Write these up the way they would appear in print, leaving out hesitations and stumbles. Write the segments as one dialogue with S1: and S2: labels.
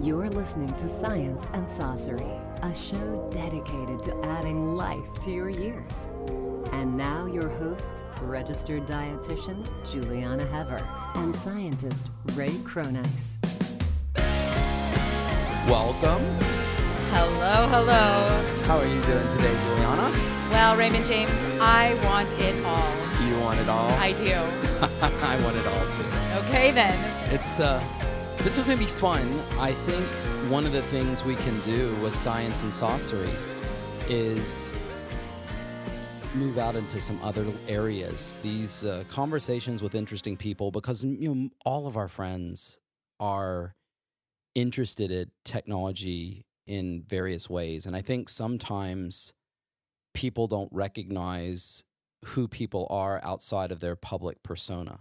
S1: You're listening to Science and Saucery, a show dedicated to adding life to your years. And now your hosts, registered dietitian Juliana Hever and scientist Ray Cronice.
S2: Welcome.
S3: Hello, hello.
S2: How are you doing today, Juliana?
S3: Well, Raymond James, I want it all.
S2: You want it all?
S3: I do.
S2: I want it all too.
S3: Okay, then.
S2: It's this is going to be fun. I think one of the things we can do with Science and Saucery is move out into some other areas. These conversations with interesting people, because all of our friends are interested in technology in various ways, and I think sometimes people don't recognize who people are outside of their public persona.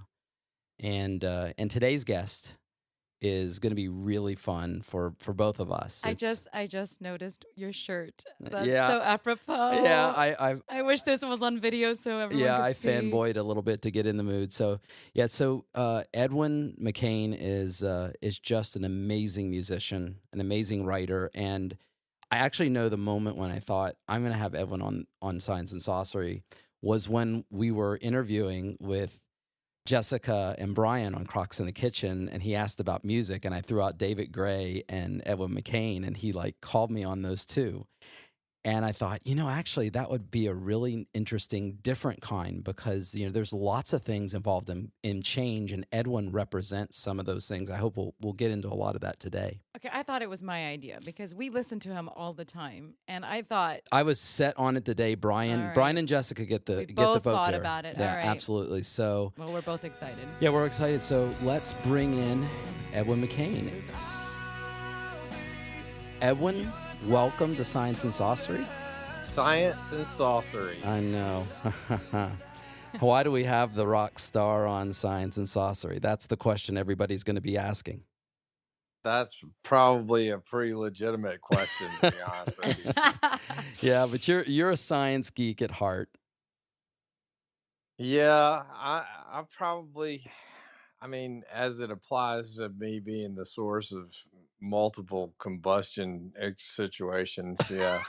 S2: And today's guest is going to be really fun for both of us.
S3: I just noticed your shirt. That's
S2: Yeah.
S3: so apropos.
S2: Yeah,
S3: I wish this was on video so everyone could
S2: I
S3: see.
S2: fanboyed a little bit to get in the mood. So Edwin McCain is just an amazing musician, an amazing writer, and I actually know the moment when I thought I'm going to have Edwin on Science and Saucery was when we were interviewing with Jessica and Brian on Crocs in the Kitchen, and he asked about music, and I threw out David Gray and Edwin McCain, and he called me on those two. And I thought, actually that would be a really interesting, different kind, because, there's lots of things involved in change, and Edwin represents some of those things. I hope we'll get into a lot of that today.
S3: Okay, I thought it was my idea because we listen to him all the time, and I thought
S2: I was set on it today. Brian and Jessica get the
S3: both
S2: vote
S3: thought
S2: there.
S3: about it.
S2: Yeah,
S3: All right.
S2: absolutely. So,
S3: well, we're both excited.
S2: yeah, we're excited. So let's bring in Edwin McCain. Edwin, welcome to Science and Saucery.
S4: Science and Saucery.
S2: I know. Why do we have the rock star on Science and Saucery? That's the question everybody's going to be asking.
S4: That's probably a pretty legitimate question, to be honest with you.
S2: Yeah, but you're a science geek at heart.
S4: Yeah, I probably, as it applies to me being the source of multiple combustion situations, yeah.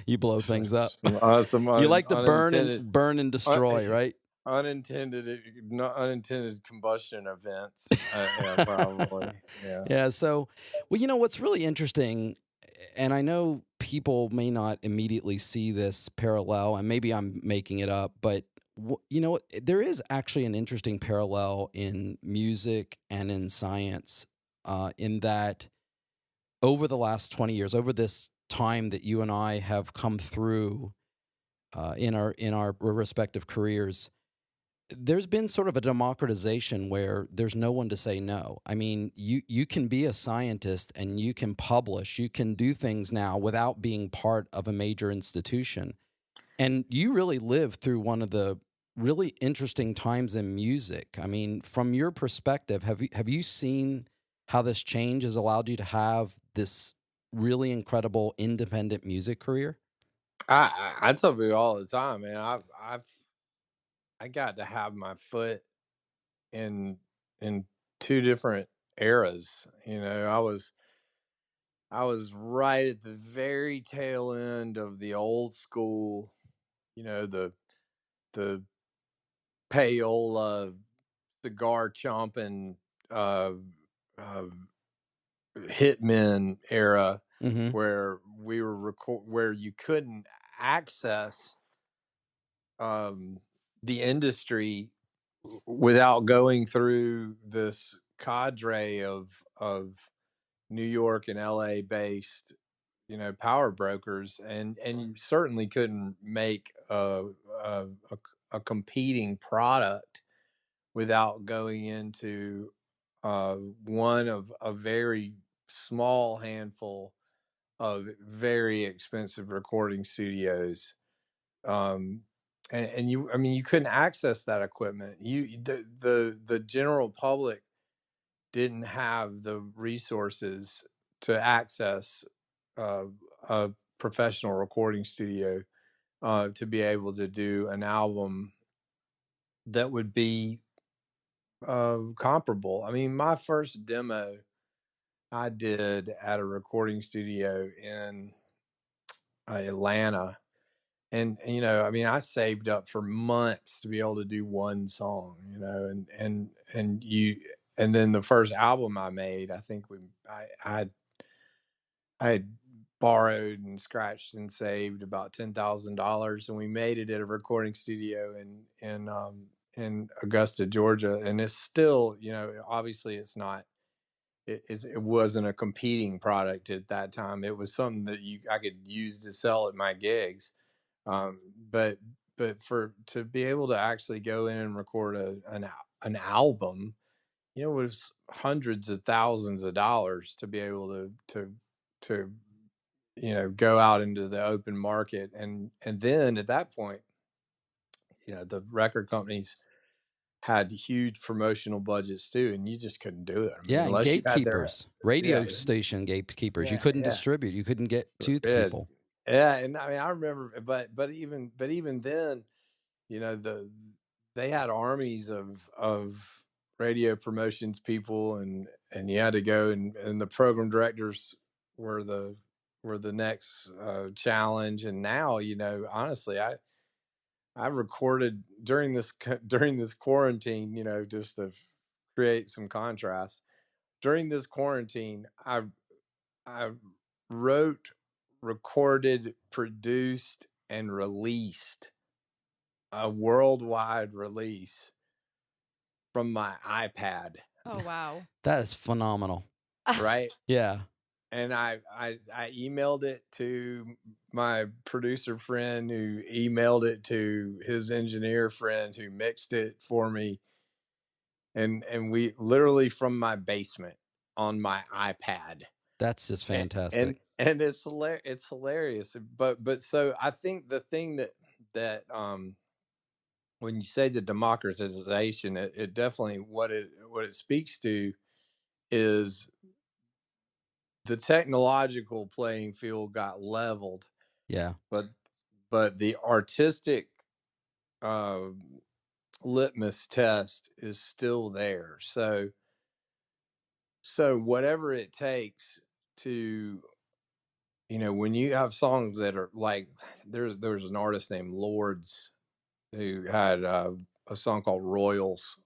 S2: You blow things up.
S4: Some
S2: You like to burn and destroy, right?
S4: Unintended combustion events. Yeah, probably. Yeah.
S2: Yeah. So, what's really interesting, and I know people may not immediately see this parallel, and maybe I'm making it up, but there is actually an interesting parallel in music and in science, in that over the last 20 years, over this time that you and I have come through in our respective careers, there's been sort of a democratization where there's no one to say no. I mean, you can be a scientist and you can publish, you can do things now without being part of a major institution. And you really lived through one of the really interesting times in music. I mean, from your perspective, have you seen how this change has allowed you to have this really incredible independent music career?
S4: I tell people all the time, man. I got to have my foot in two different eras. I was right at the very tail end of the old school, the payola cigar chomping hitmen era,
S2: Mm-hmm.
S4: where we were where you couldn't access the industry without going through this cadre of New York and LA based, power brokers, and you certainly couldn't make a competing product without going into one of a very small handful of very expensive recording studios. And you couldn't access that equipment. The general public didn't have the resources to access a professional recording studio to be able to do an album that would be comparable. I mean, my first demo I did at a recording studio in Atlanta. And you know, I mean, I saved up for months to be able to do one song, you know, and then the first album I made, I think I had borrowed and scratched and saved about $10,000, and we made it at a recording studio in Augusta, Georgia. And it's still, you know, obviously it's not, it wasn't a competing product at that time. It was something that I could use to sell at my gigs. Um, but to be able to actually go in and record an album, you know, it was hundreds of thousands of dollars to be able to you know, go out into the open market. And then at that point, you know, the record companies had huge promotional budgets too, and you just couldn't do it. I mean,
S2: Yeah, and
S4: unless you had their,
S2: gatekeepers, radio
S4: yeah,
S2: station gatekeepers. You
S4: yeah,
S2: couldn't
S4: yeah.
S2: distribute. You couldn't get to the
S4: Yeah,
S2: people.
S4: yeah. And I mean, I remember, but even then, you know, they had armies of radio promotions people, and you had to go, and the program directors were the next challenge. And now, you know, honestly, I recorded during this quarantine, you know, just to create some contrast. During this quarantine, I wrote, recorded, produced, and released a worldwide release from my iPad,
S3: Oh, wow.
S2: That is phenomenal.
S4: right?
S2: Yeah.
S4: And I emailed it to my producer friend, who emailed it to his engineer friend, who mixed it for me. And we literally, from my basement on my iPad.
S2: That's just
S4: And
S2: fantastic.
S4: it's hilarious. But so I think the thing that when you say the democratization, it definitely, what it speaks to is the technological playing field got leveled,
S2: Yeah.
S4: but the artistic uh, litmus test is still there. So whatever it takes to, you know, when you have songs that are like, there's an artist named Lords who had a song called Royals.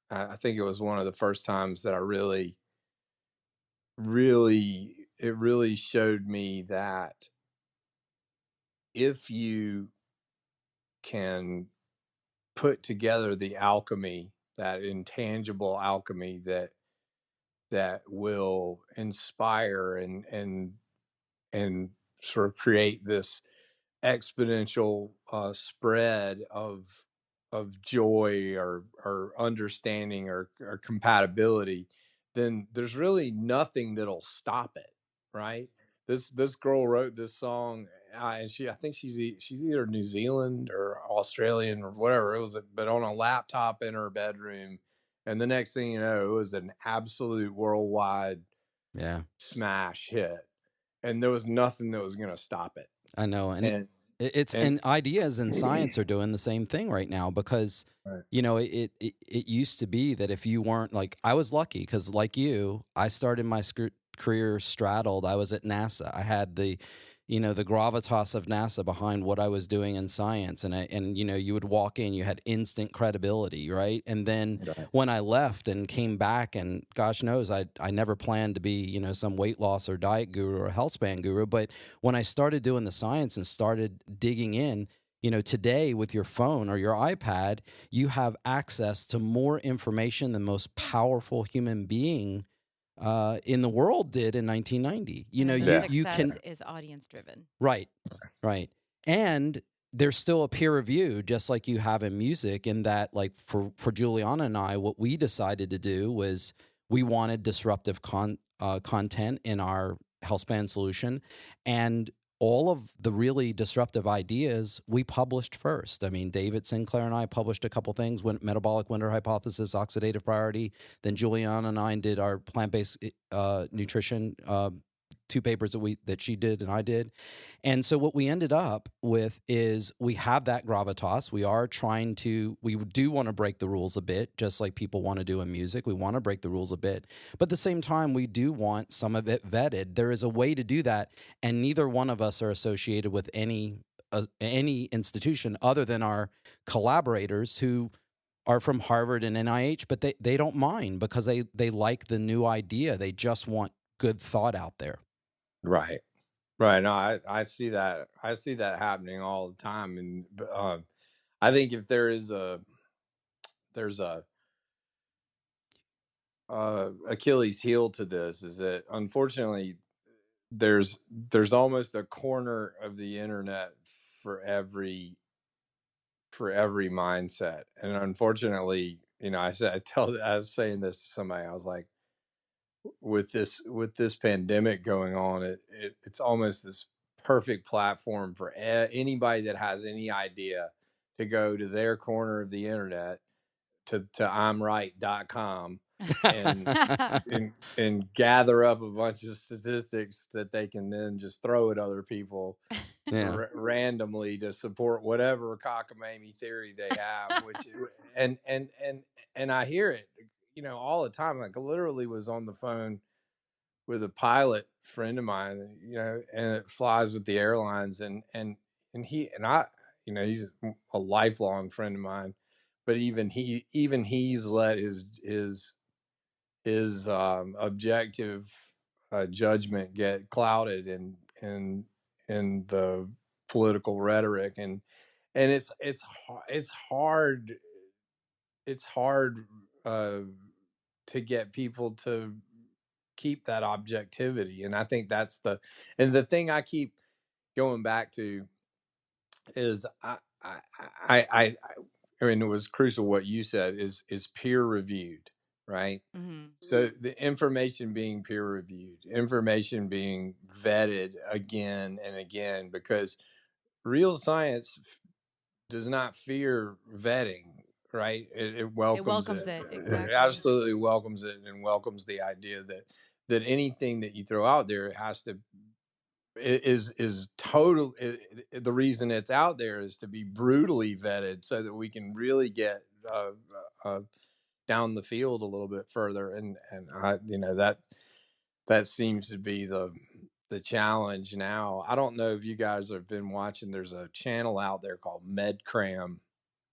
S4: I think it was one of the first times that I it really showed me that if you can put together the alchemy, that intangible alchemy that will inspire and sort of create this exponential spread of joy or understanding or compatibility, then there's really nothing that'll stop it, right? This girl wrote this song, and I think she's either New Zealand or Australian or whatever it was, but on a laptop in her bedroom, and the next thing you know, it was an absolute worldwide
S2: Yeah.
S4: smash hit, and there was nothing that was going to stop it.
S2: I know. And
S4: And
S2: it's
S4: and
S2: and ideas in science are doing the same thing right now because
S4: right.
S2: you know it used to be that if you weren't like I was lucky because like you I started my career straddled. I was at NASA. I had the the gravitas of NASA behind what I was doing in science, and you would walk in, you had instant credibility, right? And then
S4: Right.
S2: when I left and came back, and gosh knows I never planned to be some weight loss or diet guru or health span guru, but when I started doing the science and started digging in, today with your phone or your iPad, you have access to more information than most powerful human being in the world did in 1990.
S3: And then the
S2: You
S3: success
S2: can
S3: is audience driven.
S2: right, right, and there's still a peer review, just like you have in music. In that, like for Juliana and I, what we decided to do was we wanted disruptive content in our HealthSpan solution, and all of the really disruptive ideas we published first. I mean, David Sinclair and I published a couple things: metabolic winter hypothesis, oxidative priority. Then Juliana and I did our plant-based nutrition 2 papers that she did and I did. And so what we ended up with is we have that gravitas. We do want to break the rules a bit, just like people want to do in music. We want to break the rules a bit. But at the same time, we do want some of it vetted. There is a way to do that, and neither one of us are associated with any institution other than our collaborators who are from Harvard and NIH, but they don't mind because they like the new idea. They just want good thought out there.
S4: Right. No, I see that. I see that happening all the time. And I think if there's a Achilles heel to this, is that unfortunately there's almost a corner of the internet for every mindset. And unfortunately, I was saying this to somebody. I was like, with this pandemic going on, it's almost this perfect platform for anybody that has any idea to go to their corner of the internet to imright.com and gather up a bunch of statistics that they can then just throw at other people randomly to support whatever cockamamie theory they have, which and I hear it all the time. Like, I literally was on the phone with a pilot friend of mine, and it flies with the airlines, and I, he's a lifelong friend of mine, but even he's let his objective judgment get clouded in the political rhetoric, and it's hard to get people to keep that objectivity. And I think that's the thing I keep going back to is I mean, it was crucial what you said is peer reviewed, right?
S3: Mm-hmm.
S4: So the information being peer reviewed, information being vetted again and again, because real science does not fear vetting, right? It welcomes it.
S3: Exactly.
S4: It absolutely welcomes it, and welcomes the idea that anything that you throw out there has to is total. The reason it's out there is to be brutally vetted, so that we can really get down the field a little bit further. And I, that seems to be the challenge now. I don't know if you guys have been watching. There's a channel out there called MedCram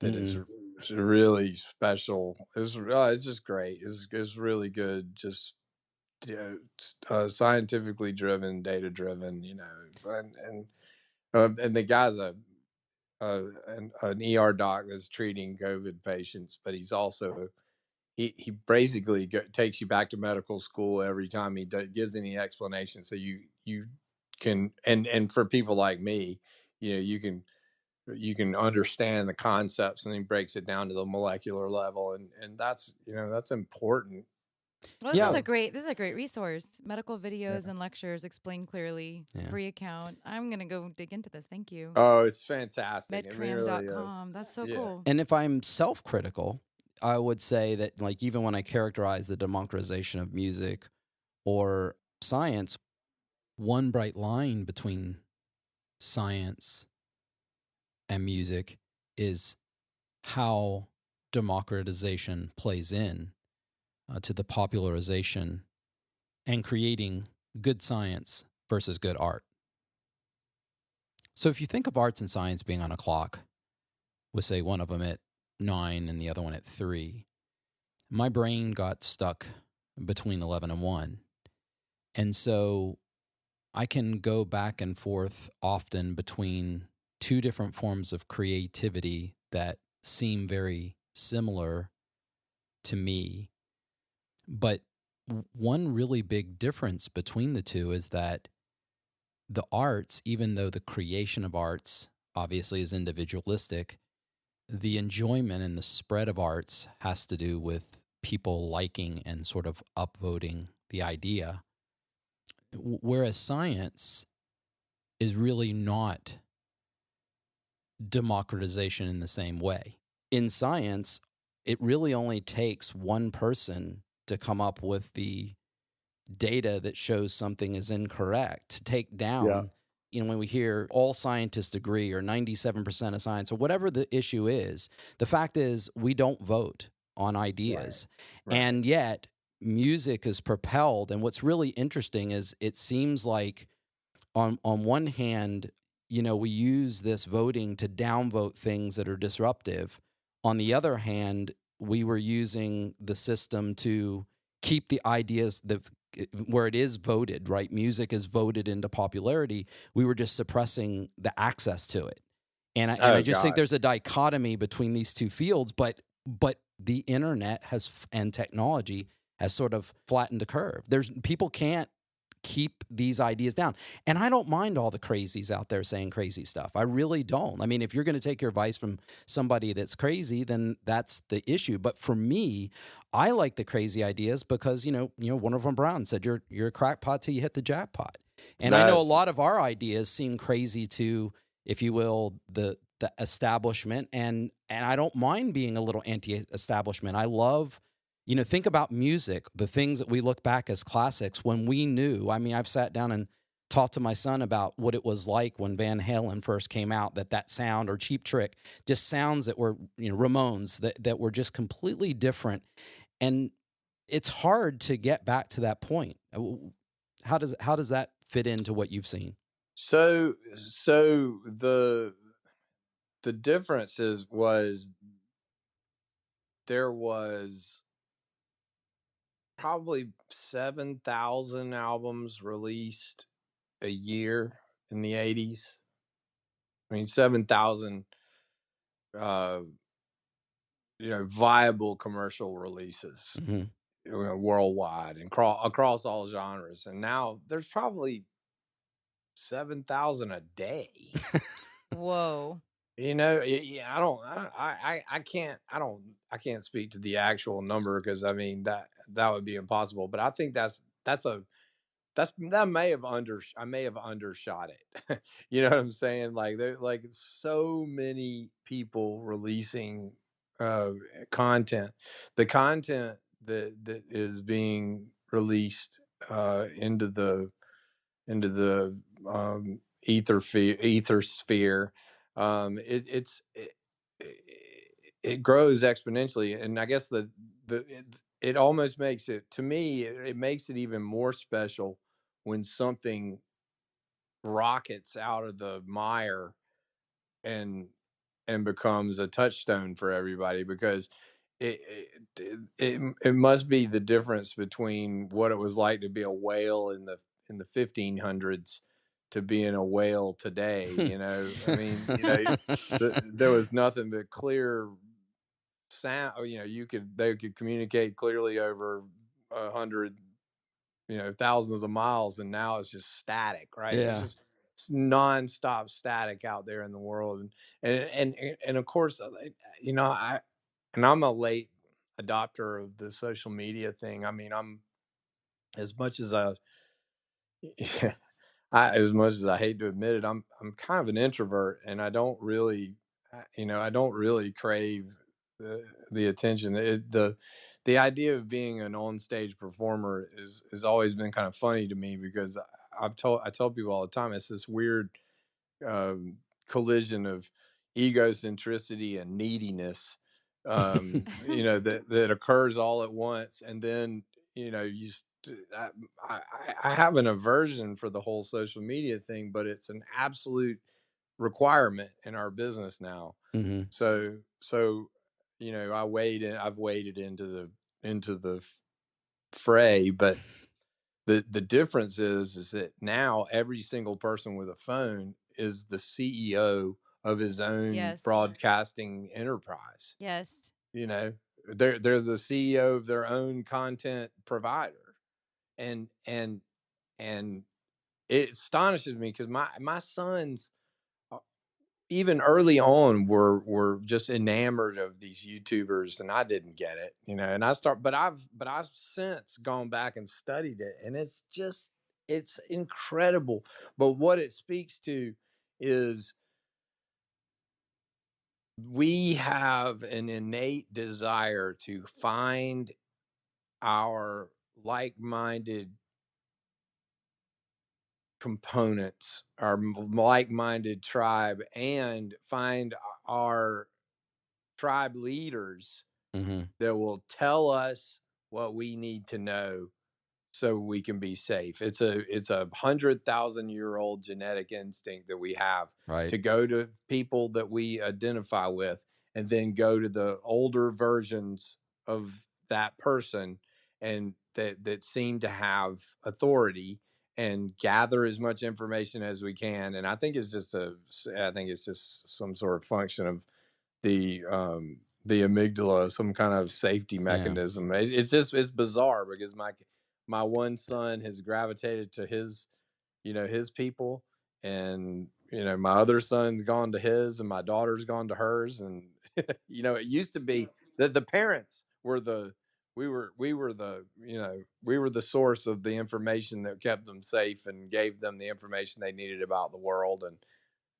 S4: that is really special. It's just great. It's really good. Just scientifically driven, data driven. And the guy's an ER doc that's treating COVID patients, but he's also he basically takes you back to medical school every time he gives any explanation. So you can, and for people like me, you can understand the concepts, and he breaks it down to the molecular level, and that's that's important.
S3: Well, this is a great resource. Medical videos and lectures explained clearly. Free account. I'm gonna go dig into this. Thank you.
S4: Oh, it's fantastic.
S3: Medcram.com. That's so cool.
S2: And if I'm self-critical, I would say that, like, even when I characterize the democratization of music or science, one bright line between science and music is how democratization plays in to the popularization and creating good science versus good art. So if you think of arts and science being on a clock, with, say, one of them at 9 and the other one at 3, my brain got stuck between 11 and 1. And so I can go back and forth often between two different forms of creativity that seem very similar to me. But one really big difference between the two is that the arts, even though the creation of arts obviously is individualistic, the enjoyment and the spread of arts has to do with people liking and sort of upvoting the idea. Whereas science is really not democratization in the same way. In science, it really only takes one person to come up with the data that shows something is incorrect, to take down, when we hear all scientists agree or 97% of science or whatever the issue is, the fact is we don't vote on ideas.
S4: Right.
S2: And yet music is propelled. And what's really interesting is it seems like on one hand, we use this voting to downvote things that are disruptive. On the other hand, we were using the system to keep the ideas where it is voted, right? Music is voted into popularity. We were just suppressing the access to it. And I just think there's a dichotomy between these two fields, but the internet and technology has sort of flattened the curve. People can't keep these ideas down. And I don't mind all the crazies out there saying crazy stuff. I really don't. I mean, if you're going to take your advice from somebody that's crazy, then that's the issue. But for me, I like the crazy ideas because, Warner von Braun said you're a crackpot till you hit the jackpot. And I know a lot of our ideas seem crazy to, if you will, the establishment. And I don't mind being a little anti-establishment. I love, think about music, the things that we look back as classics when we knew. I mean, I've sat down and talked to my son about what it was like when Van Halen first came out, that sound, or Cheap Trick, just sounds that were, Ramones, that were just completely different. And it's hard to get back to that point. How does that fit into what you've seen?
S4: So the difference was there was probably 7,000 albums released a year in the 80s. I mean, 7,000 viable commercial releases worldwide and across all genres. And now there's probably 7,000 a day.
S3: Whoa.
S4: I can't speak to the actual number, because I mean that would be impossible. But I think I may have undershot it. You know what I'm saying? Like there, like so many people releasing content. The content that is being released into the ether sphere, it grows exponentially. And I guess it almost makes it, to me, it makes it even more special when something rockets out of the mire and becomes a touchstone for everybody, because it must be the difference between what it was like to be a whale in the 1500s to being a whale today. I mean, there was nothing but clear sound. They could communicate clearly over 100, thousands of miles, and now it's just static, right?
S2: Yeah.
S4: It's just nonstop static out there in the world. And of course, I'm a late adopter of the social media thing. I mean, I'm, as much as as much as I hate to admit it, I'm kind of an introvert, and I don't really crave the attention. The idea of being an on-stage performer has always been kind of funny to me, because I tell people all the time, it's this weird collision of egocentricity and neediness, that occurs all at once. And then I have an aversion for the whole social media thing, but it's an absolute requirement in our business now.
S2: Mm-hmm.
S4: So I've waded into the fray. But the difference is that now every single person with a phone is the CEO of his own broadcasting enterprise.
S3: Yes.
S4: They're the CEO of their own content provider. And it astonishes me, because my sons, even early on, were just enamored of these YouTubers, and I didn't get it, and but I've since gone back and studied it, and it's incredible. But what it speaks to is we have an innate desire to find our like-minded components, our like-minded tribe, and find our tribe leaders
S2: Mm-hmm.
S4: that will tell us what we need to know so we can be safe. It's a 100,000-year-old genetic instinct that we have
S2: Right.
S4: to go to people that we identify with, and then go to the older versions of that person, and that seem to have authority, and gather as much information as we can. And I think it's just some sort of function of the amygdala, some kind of safety mechanism. It's bizarre, because my one son has gravitated to his people, and my other son's gone to his, and my daughter's gone to hers. And it used to be that the parents were the we were the source of the information that kept them safe and gave them the information they needed about the world. And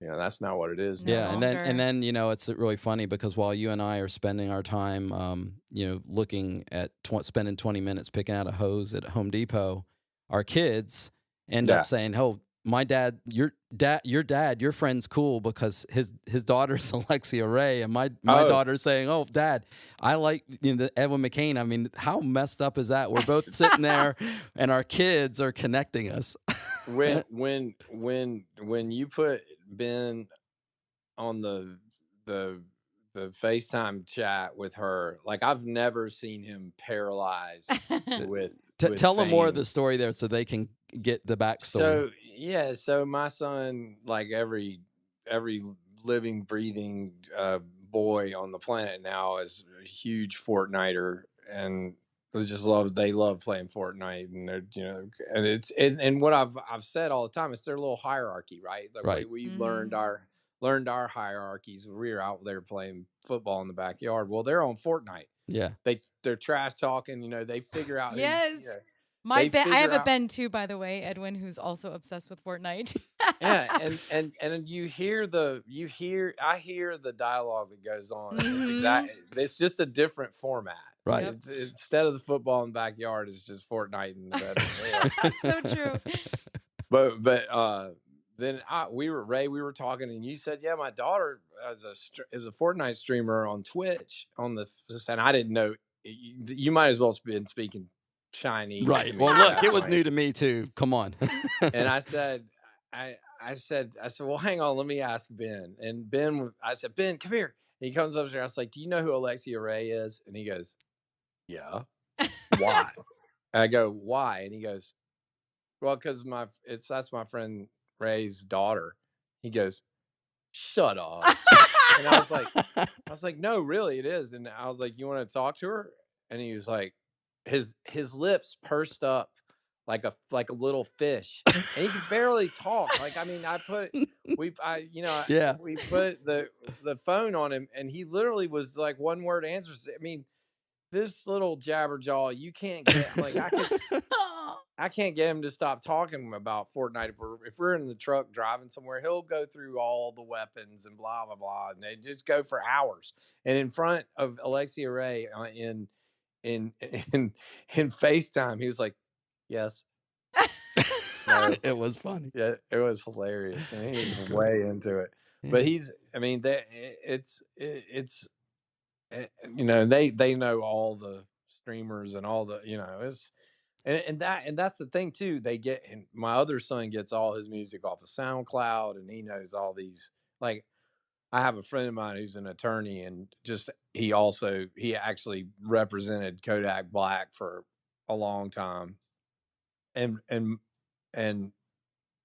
S4: that's not what it is
S3: No
S4: now.
S2: Yeah, and then it's really funny, because while you and I are spending our time, looking at spending 20 minutes picking out a hose at Home Depot, our kids end up saying, "Oh, my dad, your friend's cool because his daughter's Alexia Ray, and my daughter's saying, oh, Dad, I like the Edwin McCain." I mean, how messed up is that? We're both sitting there, and our kids are connecting us.
S4: when you put Ben on the FaceTime chat with her, like, I've never seen him paralyzed with
S2: Tell them more of
S4: fame.
S2: the story there so they can get the backstory.
S4: So my son, like every living, breathing boy on the planet now, is a huge Fortniter, and they love playing Fortnite. And they're and what I've said all the time, it's their little hierarchy, right? Like,
S2: Right.
S4: we learned our hierarchies when we were out there playing football in the backyard. Well, they're on Fortnite.
S2: Yeah.
S4: They're trash talking. They figure out
S3: yes. I have a Ben too, by the way, Edwin, who's also obsessed with Fortnite.
S4: Yeah, and I hear the dialogue that goes on. It's just a different format.
S2: Right.
S4: It's, instead of the football in the backyard, it's just Fortnite in the bedroom.
S3: So true.
S4: But then we were talking, and you said, yeah, my daughter is a Fortnite streamer on Twitch and I didn't know. You might as well have been speaking Chinese.
S2: Right. Well, look, it was new to me too. Come on.
S4: And I said, well, hang on, let me ask Ben. And I said, Ben, come here. And he comes up there. I was like, do you know who Alexia Ray is? And he goes, yeah. Why? And I go, why? And he goes, well, because that's my friend Ray's daughter. He goes, shut up. And I was like, no, really, it is. And I was like, you want to talk to her? And he was like, his lips pursed up like a little fish, and he could barely talk. Like, I mean, we put the phone on him, and he literally was like one word answers. I mean, this little jabberjaw, you can't get, like, I can't get him to stop talking about Fortnite. If we're in the truck driving somewhere, he'll go through all the weapons and blah blah blah, and they just go for hours. And in front of Alexia Ray in FaceTime, he was like, yes.
S2: No, it was funny.
S4: Yeah, it was hilarious. And he was way into it. But they know all the streamers and all the, it's, and that's the thing too. And my other son gets all his music off of SoundCloud, and he knows all these. Like, I have a friend of mine who's an attorney, and he actually represented Kodak Black for a long time. And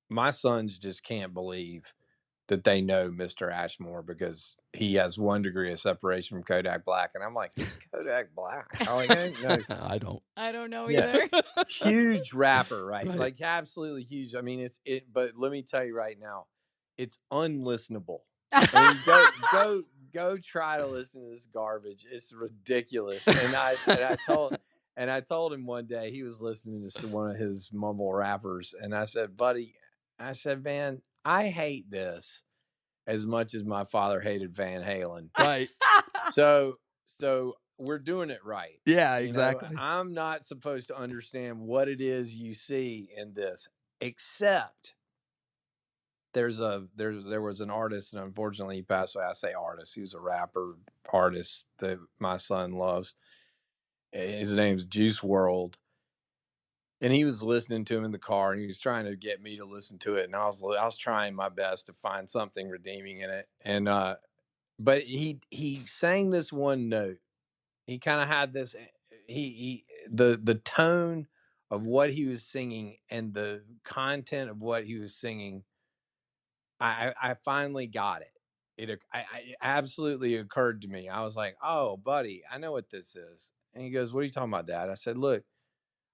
S4: my sons just can't believe that they know Mr. Ashmore, because he has 1 degree of separation from Kodak Black. And I'm like, who's Kodak Black?
S2: I
S3: don't know either.
S4: Huge rapper, right? Like, absolutely huge. I mean, but let me tell you right now, it's unlistenable. I mean, go try to listen to this garbage. It's ridiculous. And I told him one day, he was listening to one of his mumble rappers, and I said, buddy, man, I hate this as much as my father hated Van Halen.
S2: Right.
S4: So we're doing it right.
S2: Yeah, exactly.
S4: I'm not supposed to understand what it is you see in this, except there was an artist, and unfortunately he passed away. I say artist, he was a rapper artist that my son loves. His name's Juice World, and he was listening to him in the car, and he was trying to get me to listen to it, and I was trying my best to find something redeeming in it, and but he sang this one note. He kind of had this, he the tone of what he was singing and the content of what he was singing. I finally got it. It absolutely occurred to me. I was like, "Oh, buddy, I know what this is." And he goes, "What are you talking about, Dad?" I said, "Look,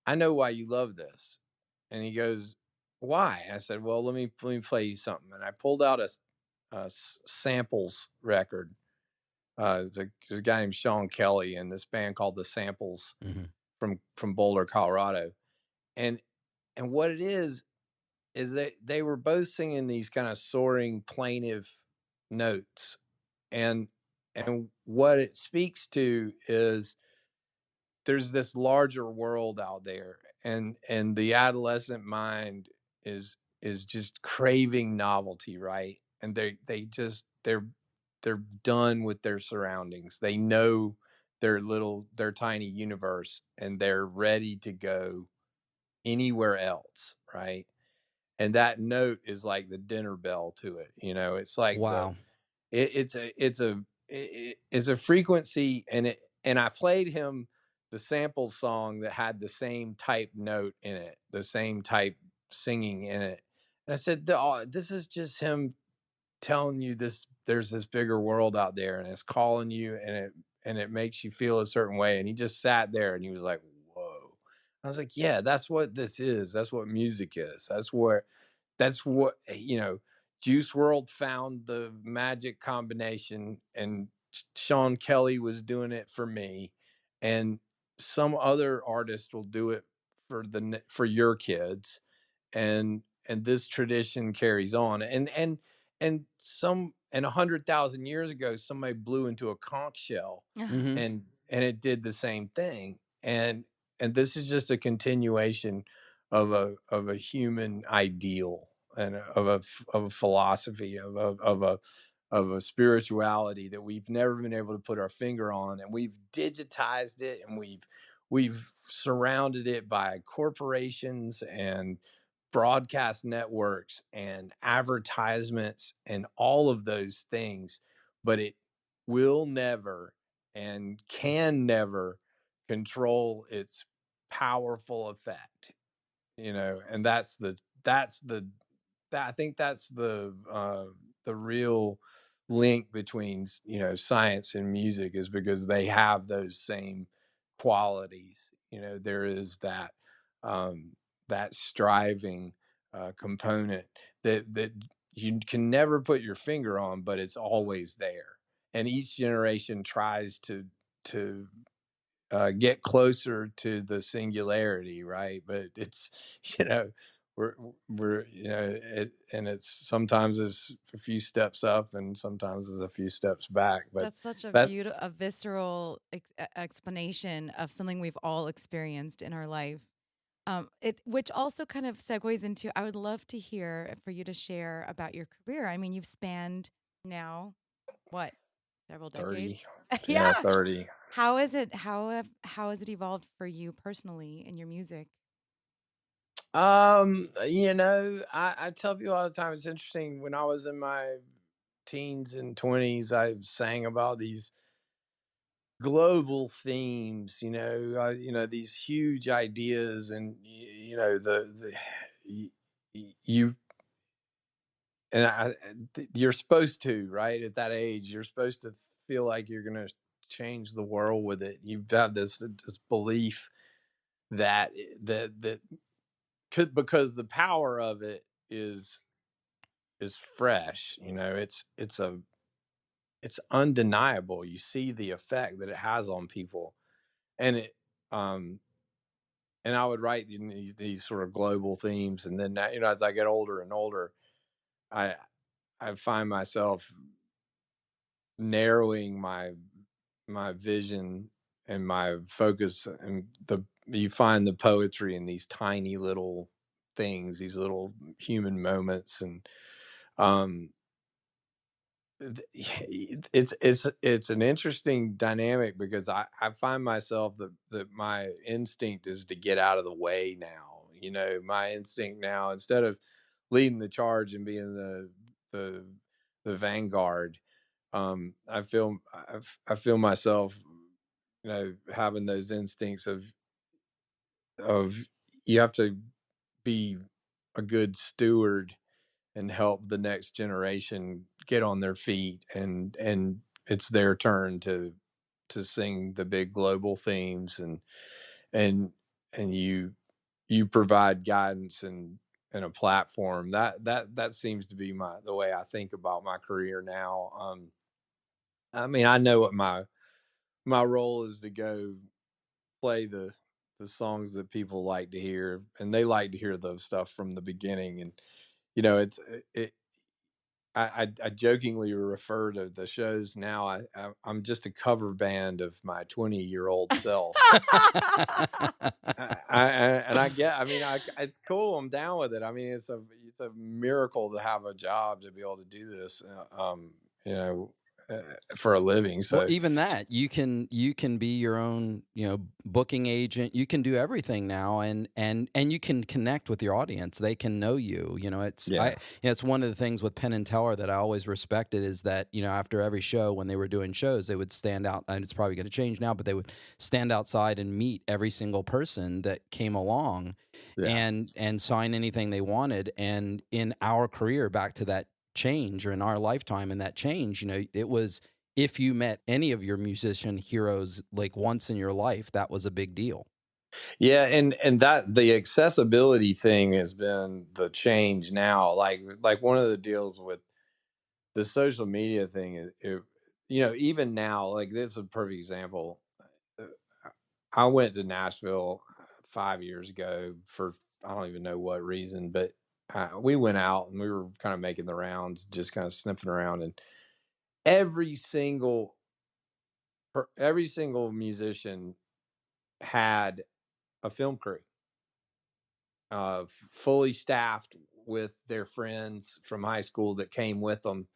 S4: I know why you love this." And he goes, "Why?" I said, "Well, let me play you something." And I pulled out a samples record. There's a guy named Sean Kelly in this band called the Samples from Boulder, Colorado. And what it is that they were both singing these kind of soaring plaintive notes, and what it speaks to is there's this larger world out there, and the adolescent mind is just craving novelty, right? And they're done with their surroundings. They know their tiny universe, and they're ready to go anywhere else, right? And that note is like the dinner bell to it. It's like
S2: Wow.
S4: it's a frequency, and I played him the sample song that had the same type note in it, the same type singing in it. And I said, "Oh, this is just him telling you there's this bigger world out there, and it's calling you, and it makes you feel a certain way." And he just sat there and he was like, "Whoa." I was like, "Yeah, that's what this is. That's what music is. That's what Juice World found the magic combination, and Sean Kelly was doing it for me, and some other artist will do it for your kids, and this tradition carries on, and 100,000 years ago somebody blew into a conch shell, and it did the same thing, and this is just a continuation of a human ideal, and of a philosophy, of a spirituality that we've never been able to put our finger on, and we've digitized it, and we've surrounded it by corporations and broadcast networks and advertisements and all of those things, but it will never and can never control its powerful effect. And I think that's the real link between science and music, is because they have those same qualities. There is that striving component that you can never put your finger on, but it's always there, and each generation tries to get closer to the singularity, right? But it's you know we're and it's sometimes it's a few steps up, and sometimes it's a few steps back. But
S3: That's such a
S4: that
S3: a visceral explanation of something we've all experienced in our life. Which also kind of segues into, I would love to hear for you to share about your career. I mean, you've spanned now what, several decades?
S4: 30,
S3: Yeah.
S4: 30.
S3: How is it? How has it evolved for you personally in your music?
S4: I tell people all the time, it's interesting. When I was in my teens and 20s, I sang about these global themes, these huge ideas, and y- you and you're supposed to, right? At that age, you're supposed to feel like you're going to change the world with it. You've got this belief that that could, because the power of it is fresh. It's undeniable. You see the effect that it has on people, and it and I would write in these sort of global themes, and then as I get older and older, I I find myself narrowing my vision and my focus, and you find the poetry in these tiny little things, these little human moments, and It's an interesting dynamic because I find myself that my instinct is to get out of the way now. My instinct now, instead of leading the charge and being the the vanguard, I feel myself, having those instincts of you have to be a good steward and help the next generation get on their feet, and it's their turn to sing the big global themes, and and you provide guidance and a platform. That seems to be the way I think about my career now. I mean, I know what my role is, to go play the songs that people like to hear, and they like to hear those stuff from the beginning. And it's it I jokingly refer to the shows now. I'm just a cover band of my 20-year-old self. It's cool. I'm down with it. I mean, it's a miracle to have a job to be able to do this, you know, for a living.
S2: Well,
S4: So
S2: even that, you can be your own, booking agent. You can do everything now, and you can connect with your audience. They can know you.
S4: yeah,
S2: It's one of the things with Penn and Teller that I always respected is that, after every show, when they were doing shows, they would stand out, and it's probably going to change now, but they would stand outside and meet every single person that came along,
S4: yeah.
S2: and sign anything they wanted. And in our career, back to that change, or in our lifetime, and that change, it was, if you met any of your musician heroes like once in your life, that was a big deal.
S4: Yeah, and that the accessibility thing has been the change now. Like one of the deals with the social media thing is, even now, like, this is a perfect example. Uh, I went to Nashville 5 years ago for, I don't even know what reason, but we went out and we were kind of making the rounds, just kind of sniffing around, and every single every single musician had a film crew, fully staffed with their friends from high school that came with them,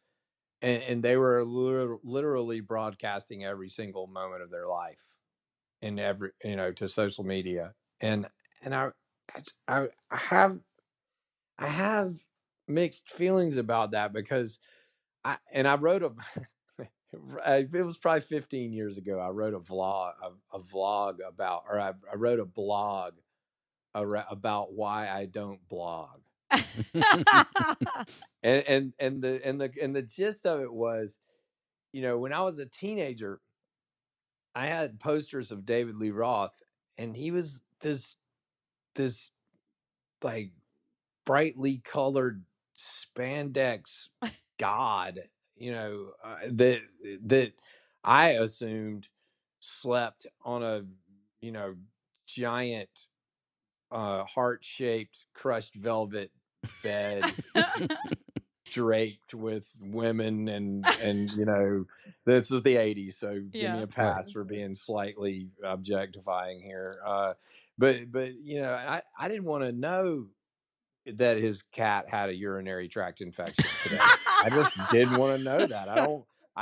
S4: and they were literally broadcasting every single moment of their life, in every to social media. And I have mixed feelings about that, because I wrote a it was probably 15 years ago. I wrote a vlog about, or I wrote a blog about why I don't blog. And the gist of it was, when I was a teenager, I had posters of David Lee Roth, and he was this like brightly colored spandex god, that I assumed slept on a giant heart-shaped crushed velvet bed, draped with women, and this is the 80s, so give me
S3: Yeah.
S4: a
S2: Right.
S4: pass for being slightly objectifying here. But I didn't want to know that his cat had a urinary tract infection today. I just didn't want to know that. I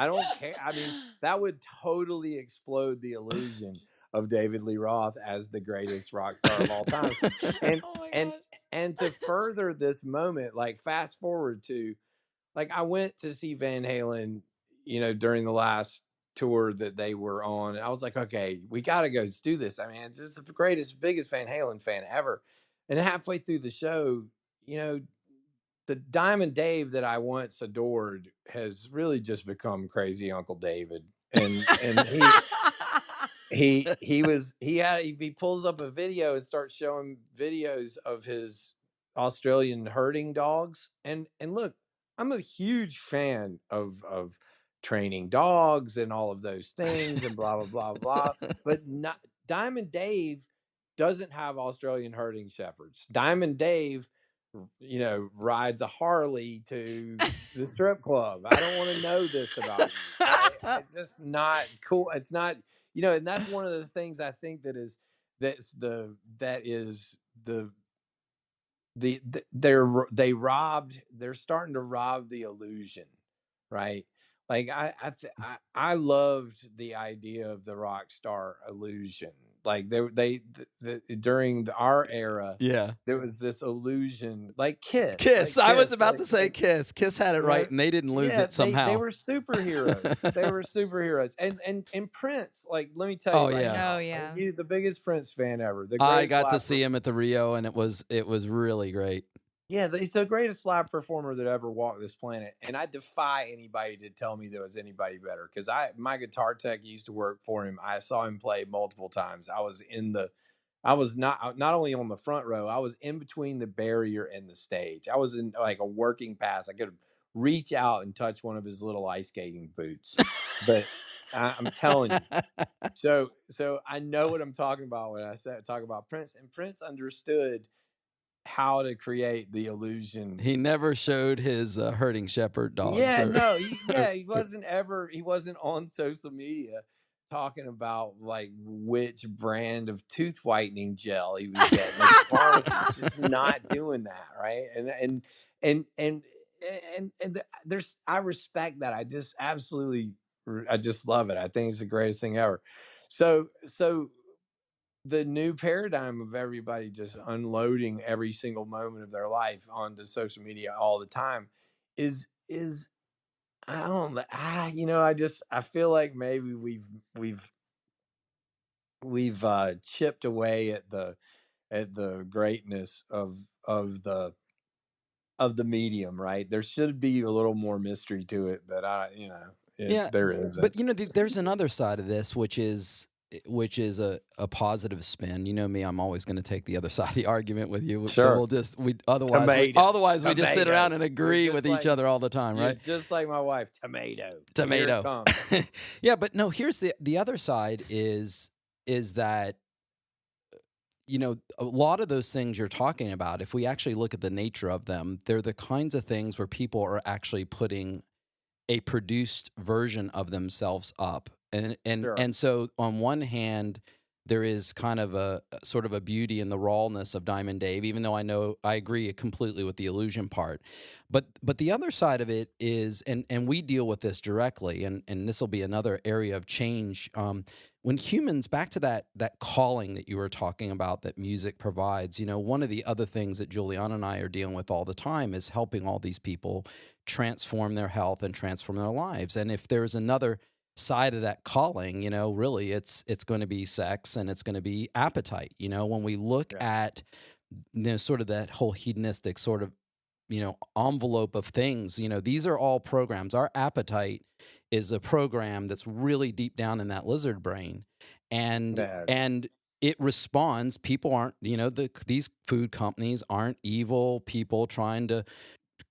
S4: don't care. I mean, that would totally explode the illusion of David Lee Roth as the greatest rock star of all time. And
S3: Oh my
S4: and
S3: gosh.
S4: and to further this moment, like, fast forward to, like, I went to see Van Halen, during the last tour that they were on. And I was like, okay, we got to go do this. I mean, it's just the greatest, biggest Van Halen fan ever. And halfway through the show, you know, the Diamond Dave that I once adored has really just become Crazy Uncle David. And he pulls up a video and starts showing videos of his Australian herding dogs. And look, I'm a huge fan of training dogs and all of those things, and blah blah blah blah. But not, Diamond Dave doesn't have Australian herding shepherds. Diamond Dave, rides a Harley to the strip club. I don't want to know this about you. It's just not cool. It's not, and that's one of the things I think that is the they're starting to rob the illusion, right? Like I loved the idea of the rock star illusion. Like during our era,
S2: Yeah.
S4: there was this illusion, like Kiss,
S2: Kiss.
S4: like
S2: I was
S4: Kiss,
S2: about to say
S4: like
S2: Kiss. Kiss had it
S4: you know,
S2: right, and they didn't lose
S4: yeah,
S2: it
S4: they
S2: somehow.
S4: were superheroes. They were superheroes. And Prince, like, let me tell you
S2: Oh
S4: right
S2: yeah.
S3: Oh
S4: now, like,
S3: yeah.
S4: he's the biggest Prince fan ever, the
S2: I
S4: greatest
S2: got to
S4: live
S2: see him at the Rio, and it was really great.
S4: yeah, he's the greatest live performer that ever walked this planet, and I defy anybody to tell me there was anybody better. Because my guitar tech used to work for him. I saw him play multiple times. I was not only on the front row, I was in between the barrier and the stage. I was in like a working pass. I could reach out and touch one of his little ice skating boots. But I'm telling you, so I know what I'm talking about when I talk about Prince, and Prince understood how to create the illusion.
S2: He never showed his herding shepherd dogs.
S4: Yeah,
S2: Or,
S4: no, he wasn't on social media talking about like which brand of tooth whitening gel he was getting at the pharmacy. Just not doing that, right? And there's I respect that. I just absolutely I just love it. I think it's the greatest thing ever. So the new paradigm of everybody just unloading every single moment of their life onto social media all the time is I don't I feel like maybe we've chipped away at the greatness of the medium, right? There should be a little more mystery to it, but
S2: yeah,
S4: there isn't.
S2: but there's another side of this, which is a positive spin. You know me, I'm always going to take the other side of the argument with you. So
S4: Sure.
S2: we'll just otherwise we just sit around and agree with each other all the time,
S4: You're
S2: right?
S4: just like my wife, tomato. Here it
S2: Tomato.
S4: comes.
S2: Yeah, but no, here's the other side is that a lot of those things you're talking about, if we actually look at the nature of them, they're the kinds of things where people are actually putting a produced version of themselves up.
S4: Sure.
S2: And so on one hand, there is kind of a sort of a beauty in the rawness of Diamond Dave, even though I agree completely with the illusion part. But the other side of it is, and we deal with this directly, and this will be another area of change. When humans, back to that calling that you were talking about that music provides, one of the other things that Juliana and I are dealing with all the time is helping all these people transform their health and transform their lives. And if there's another side of that calling, really it's going to be sex, and it's going to be appetite. When we look at sort of that whole hedonistic sort of envelope of things, these are all programs. Our appetite is a program that's really deep down in that lizard brain, and it responds. People aren't, these food companies aren't evil people trying to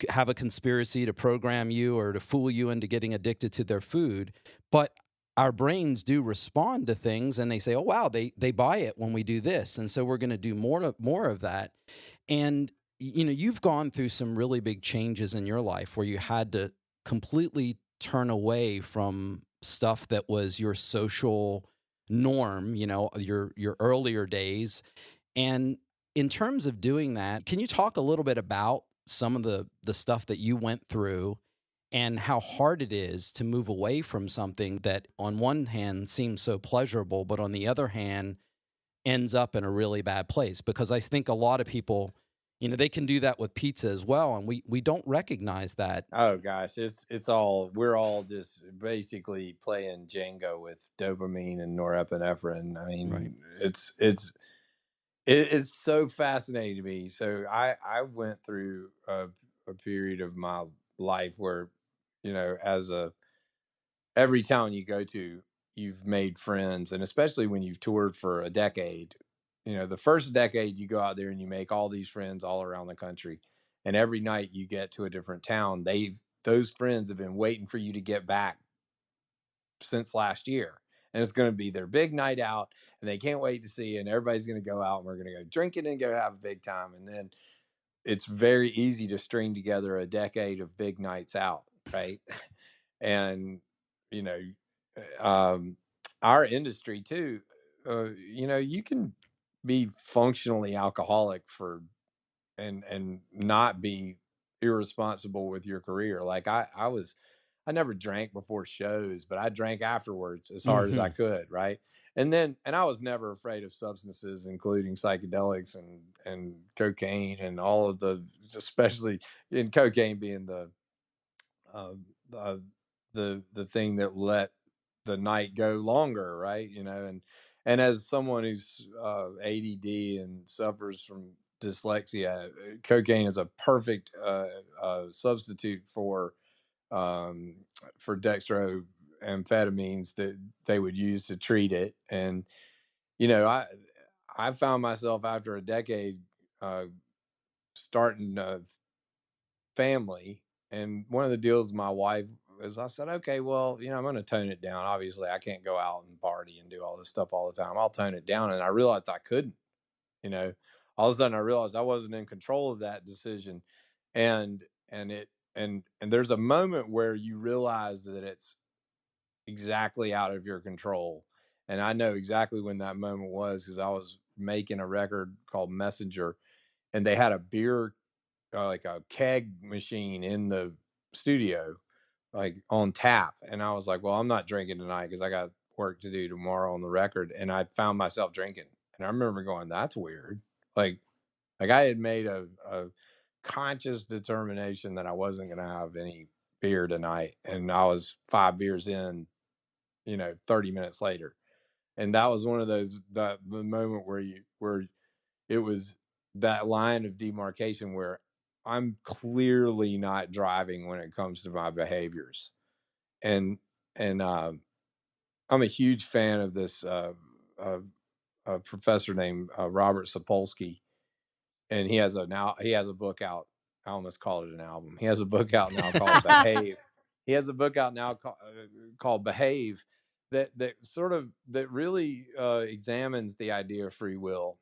S2: have a conspiracy to program you or to fool you into getting addicted to their food. But our brains do respond to things, and they say, oh, wow, they buy it when we do this. And so we're going to do more of that. And, you've gone through some really big changes in your life where you had to completely turn away from stuff that was your social norm, your earlier days. And in terms of doing that, can you talk a little bit about some of the stuff that you went through and how hard it is to move away from something that on one hand seems so pleasurable, but on the other hand ends up in a really bad place? Because I think a lot of people, they can do that with pizza as well, and we don't recognize that.
S4: Oh gosh, we're all just basically playing Jenga with dopamine and norepinephrine. I mean,
S2: Right.
S4: it's so fascinating to me. So I went through a period of my life where, every town you go to, you've made friends, and especially when you've toured for a decade. The first decade you go out there and you make all these friends all around the country, and every night you get to a different town, those friends have been waiting for you to get back since last year. And it's going to be their big night out, and they can't wait to see you, and everybody's going to go out, and we're going to go drinking and go have a big time. And then it's very easy to string together a decade of big nights out, right? And you know our industry too, you can be functionally alcoholic for and not be irresponsible with your career. Like I never drank before shows, but I drank afterwards as hard as I
S2: Hmm.
S4: could, right? And I was never afraid of substances, including psychedelics and cocaine and all of the, especially in cocaine being uh, uh, the thing that let the night go longer, right? And as someone who's ADD and suffers from dyslexia, cocaine is a perfect substitute um, for dextroamphetamines that they would use to treat it. And you know, I found myself after a decade uh, starting a family, and one of the deals with my wife is I said, okay, well, I'm going to tone it down. Obviously, I can't go out and party and do all this stuff all the time. I'll tone it down, and I realized I couldn't. You know, all of a sudden I realized I wasn't in control of that decision, and and it and there's a moment where you realize that it's exactly out of your control. And I know exactly when that moment was, because I was making a record called Messenger, and they had a beer like a keg machine in the studio, like on tap. And I was like, well, I'm not drinking tonight because I got work to do tomorrow on the record. And I found myself drinking. And I remember going, that's weird. Like, like I had made a conscious determination that I wasn't going to have any beer tonight. And I was 5 beers in, 30 minutes later. And that was one of those, the moment where it was that line of demarcation where I'm clearly not driving when it comes to my behaviors. And I'm a huge fan of this uh, a professor named Robert Sapolsky, and he has a book out. I almost called it an album. He has a book out now called Behave. He has a book out now called Behave, that really examines the idea of free will.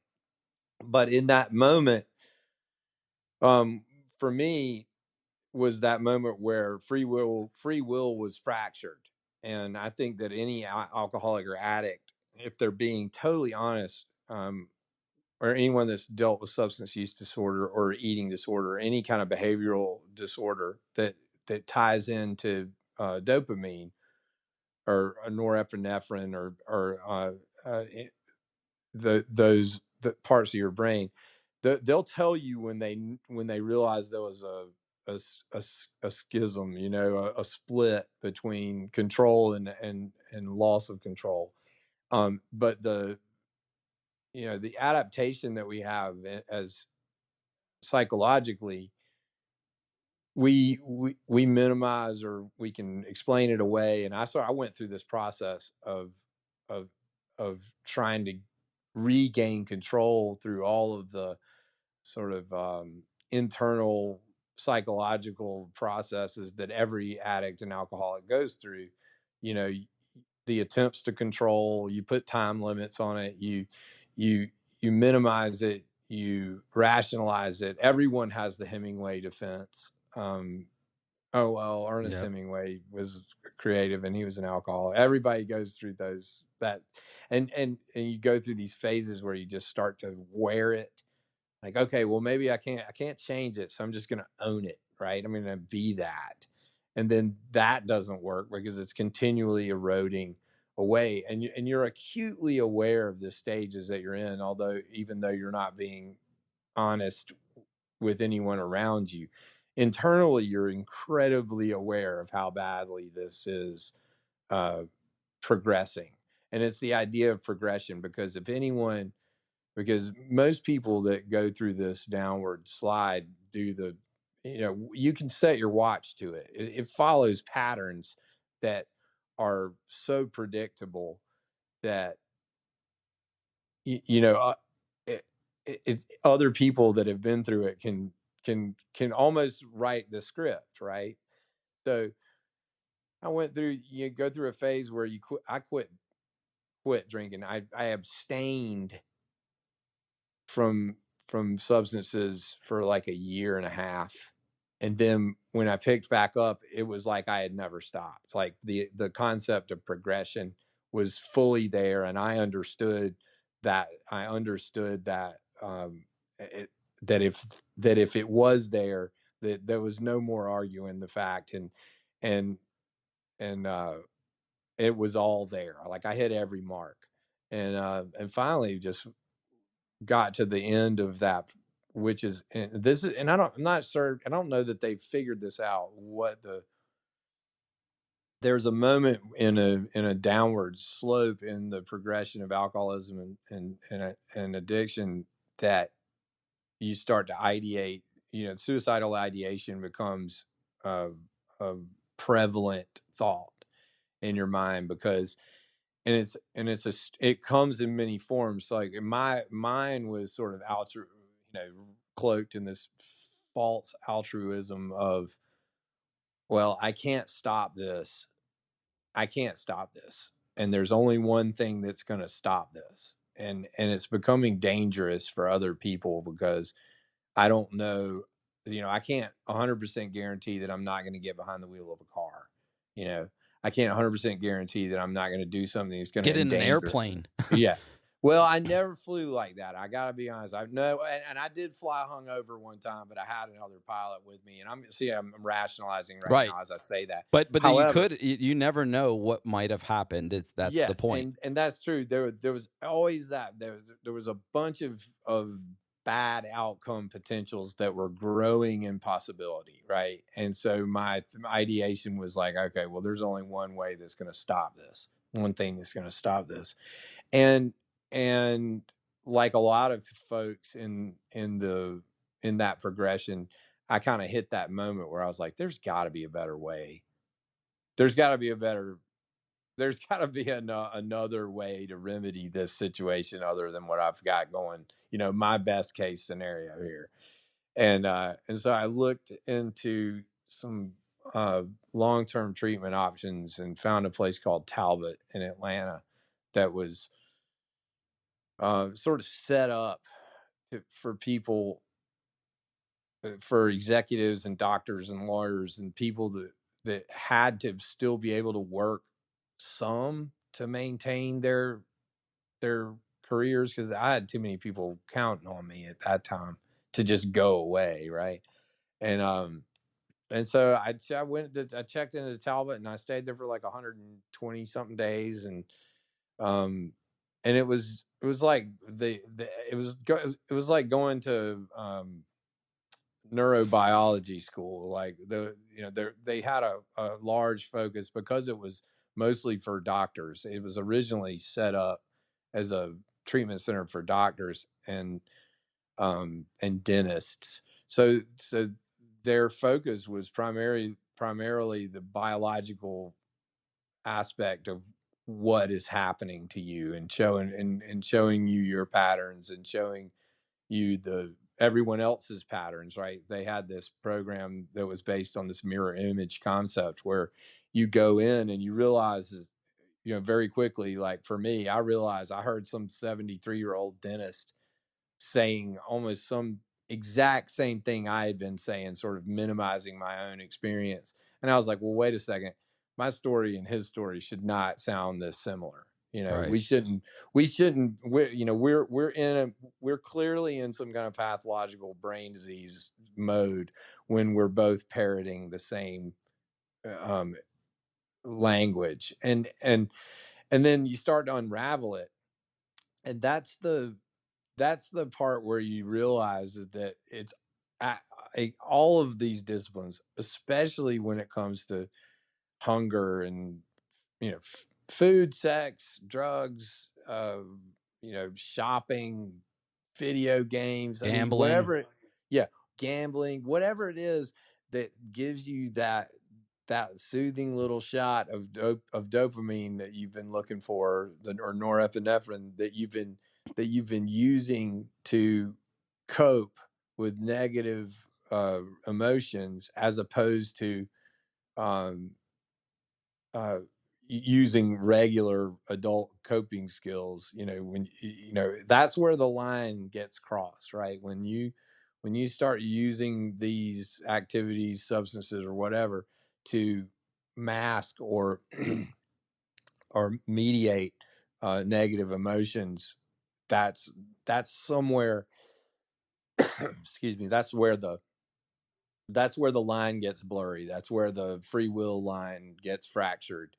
S4: But in that moment, um, for me, was that moment where free will was fractured. And I think that any alcoholic or addict, if they're being totally honest, or anyone that's dealt with substance use disorder or eating disorder or any kind of behavioral disorder that ties into dopamine or norepinephrine or the parts of your brain, they'll tell you when they realize there was a schism, a split between control and loss of control. But the adaptation that we have as psychologically, we minimize, or we can explain it away. And I went through this process of of trying to regain control through all of the sort of internal psychological processes that every addict and alcoholic goes through. You know, the attempts to control, you put time limits on it, you you minimize it, you rationalize it. Everyone has the Hemingway defense. Oh well, Ernest
S2: Yep.
S4: Hemingway was creative and he was an alcoholic. Everybody goes through those that and you go through these phases where you just start to wear it. Like, okay, well, maybe I can't change it, so I'm just gonna own it, right? I'm gonna be that. And then that doesn't work because it's continually eroding away. And you're acutely aware of the stages that you're in, although even though you're not being honest with anyone around you. Internally, you're incredibly aware of how badly this is uh, progressing. And it's the idea of progression, because most people that go through this downward slide you can set your watch to it. It follows patterns that are so predictable that you know it, it's other people that have been through it can almost write the script, right? So I went through you go through a phase where I quit drinking. I abstained from from substances for like a year and a half. And then when I picked back up, it was like I had never stopped. Like the concept of progression was fully there, and I understood that. It, that if it was there, that there was no more arguing the fact, and it was all there. Like I hit every mark, and finally just got to the end of that, which is, and this is, and I'm not sure, I don't know that they've figured this out. There's a moment in a downward slope in the progression of alcoholism and addiction that you start to ideate. Suicidal ideation becomes a prevalent thought in your mind, because it comes in many forms. Like mine was sort of cloaked in this false altruism of, well, I can't stop this. And there's only one thing that's going to stop this. And it's becoming dangerous for other people, because I don't know, I can't 100% guarantee that I'm not going to get behind the wheel of a car. I can't 100% guarantee that I'm not going to do something that's going to
S2: Get in an
S4: endanger.
S2: airplane.
S4: Yeah. Well, I never flew like that. I got to be honest. I know, and I did fly hungover one time, but I had another pilot with me, and I'm rationalizing right now as I say that.
S2: But
S4: however,
S2: you never know what might have happened. That's the point.
S4: and that's true. There was always that. There was a bunch of bad outcome potentials that were growing in possibility, right? And so my ideation was like, okay, well, there's only one way that's going to stop this. One thing that's going to stop this. And like a lot of folks in that progression, I kind of hit that moment where I was like, there's got to be a better way. There's got to be another way to remedy this situation other than what I've got going, my best case scenario here. And so I looked into some long-term treatment options and found a place called Talbot in Atlanta that was sort of set up for people, for executives and doctors and lawyers and people that had to still be able to work some to maintain their careers, because I had too many people counting on me at that time to just go away, right? And so I checked into Talbot, and I stayed there for like 120 something days, and it was like it was like going to neurobiology school. Like they had a large focus, because it was mostly for doctors. It was originally set up as a treatment center for doctors and dentists. So their focus was primarily the biological aspect of what is happening to you, and showing you your patterns, and showing you everyone else's patterns, right? They had this program that was based on this mirror image concept, where you go in and you realize, very quickly, like for me, I realized I heard some 73-year-old dentist saying almost some exact same thing I had been saying, sort of minimizing my own experience. And I was like, well, wait a second. My story and his story should not sound this similar.
S2: Right.
S4: We shouldn't, we're clearly in some kind of pathological brain disease mode when we're both parroting the same language. And then you start to unravel it. And that's the part where you realize that it's all of these disciplines, especially when it comes to hunger and food, sex, drugs, shopping, video games,
S2: Gambling.
S4: gambling, whatever it is that gives you that soothing little shot of dopamine that you've been looking for, or norepinephrine that you've been using to cope with negative emotions, as opposed to using regular adult coping skills. When that's where the line gets crossed, right? When you start using these activities, substances, or whatever, to mask or or mediate negative emotions, that's somewhere excuse me, that's where the line gets blurry. That's where the free will line gets fractured,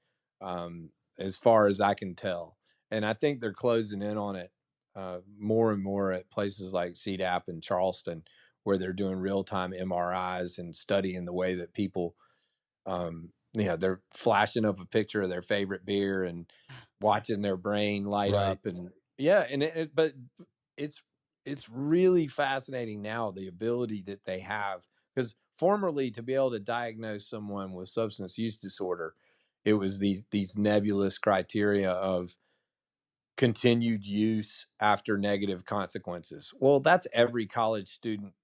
S4: as far as I can tell. And I think they're closing in on it more and more at places like CDAP in Charleston, where they're doing real time MRIs and studying the way that people, they're flashing up a picture of their favorite beer and watching their brain light
S2: Right.
S4: up. And yeah, but it's really fascinating now, the ability that they have, because formerly, to be able to diagnose someone with substance use disorder, it was these nebulous criteria of continued use after negative consequences. Well, that's every college student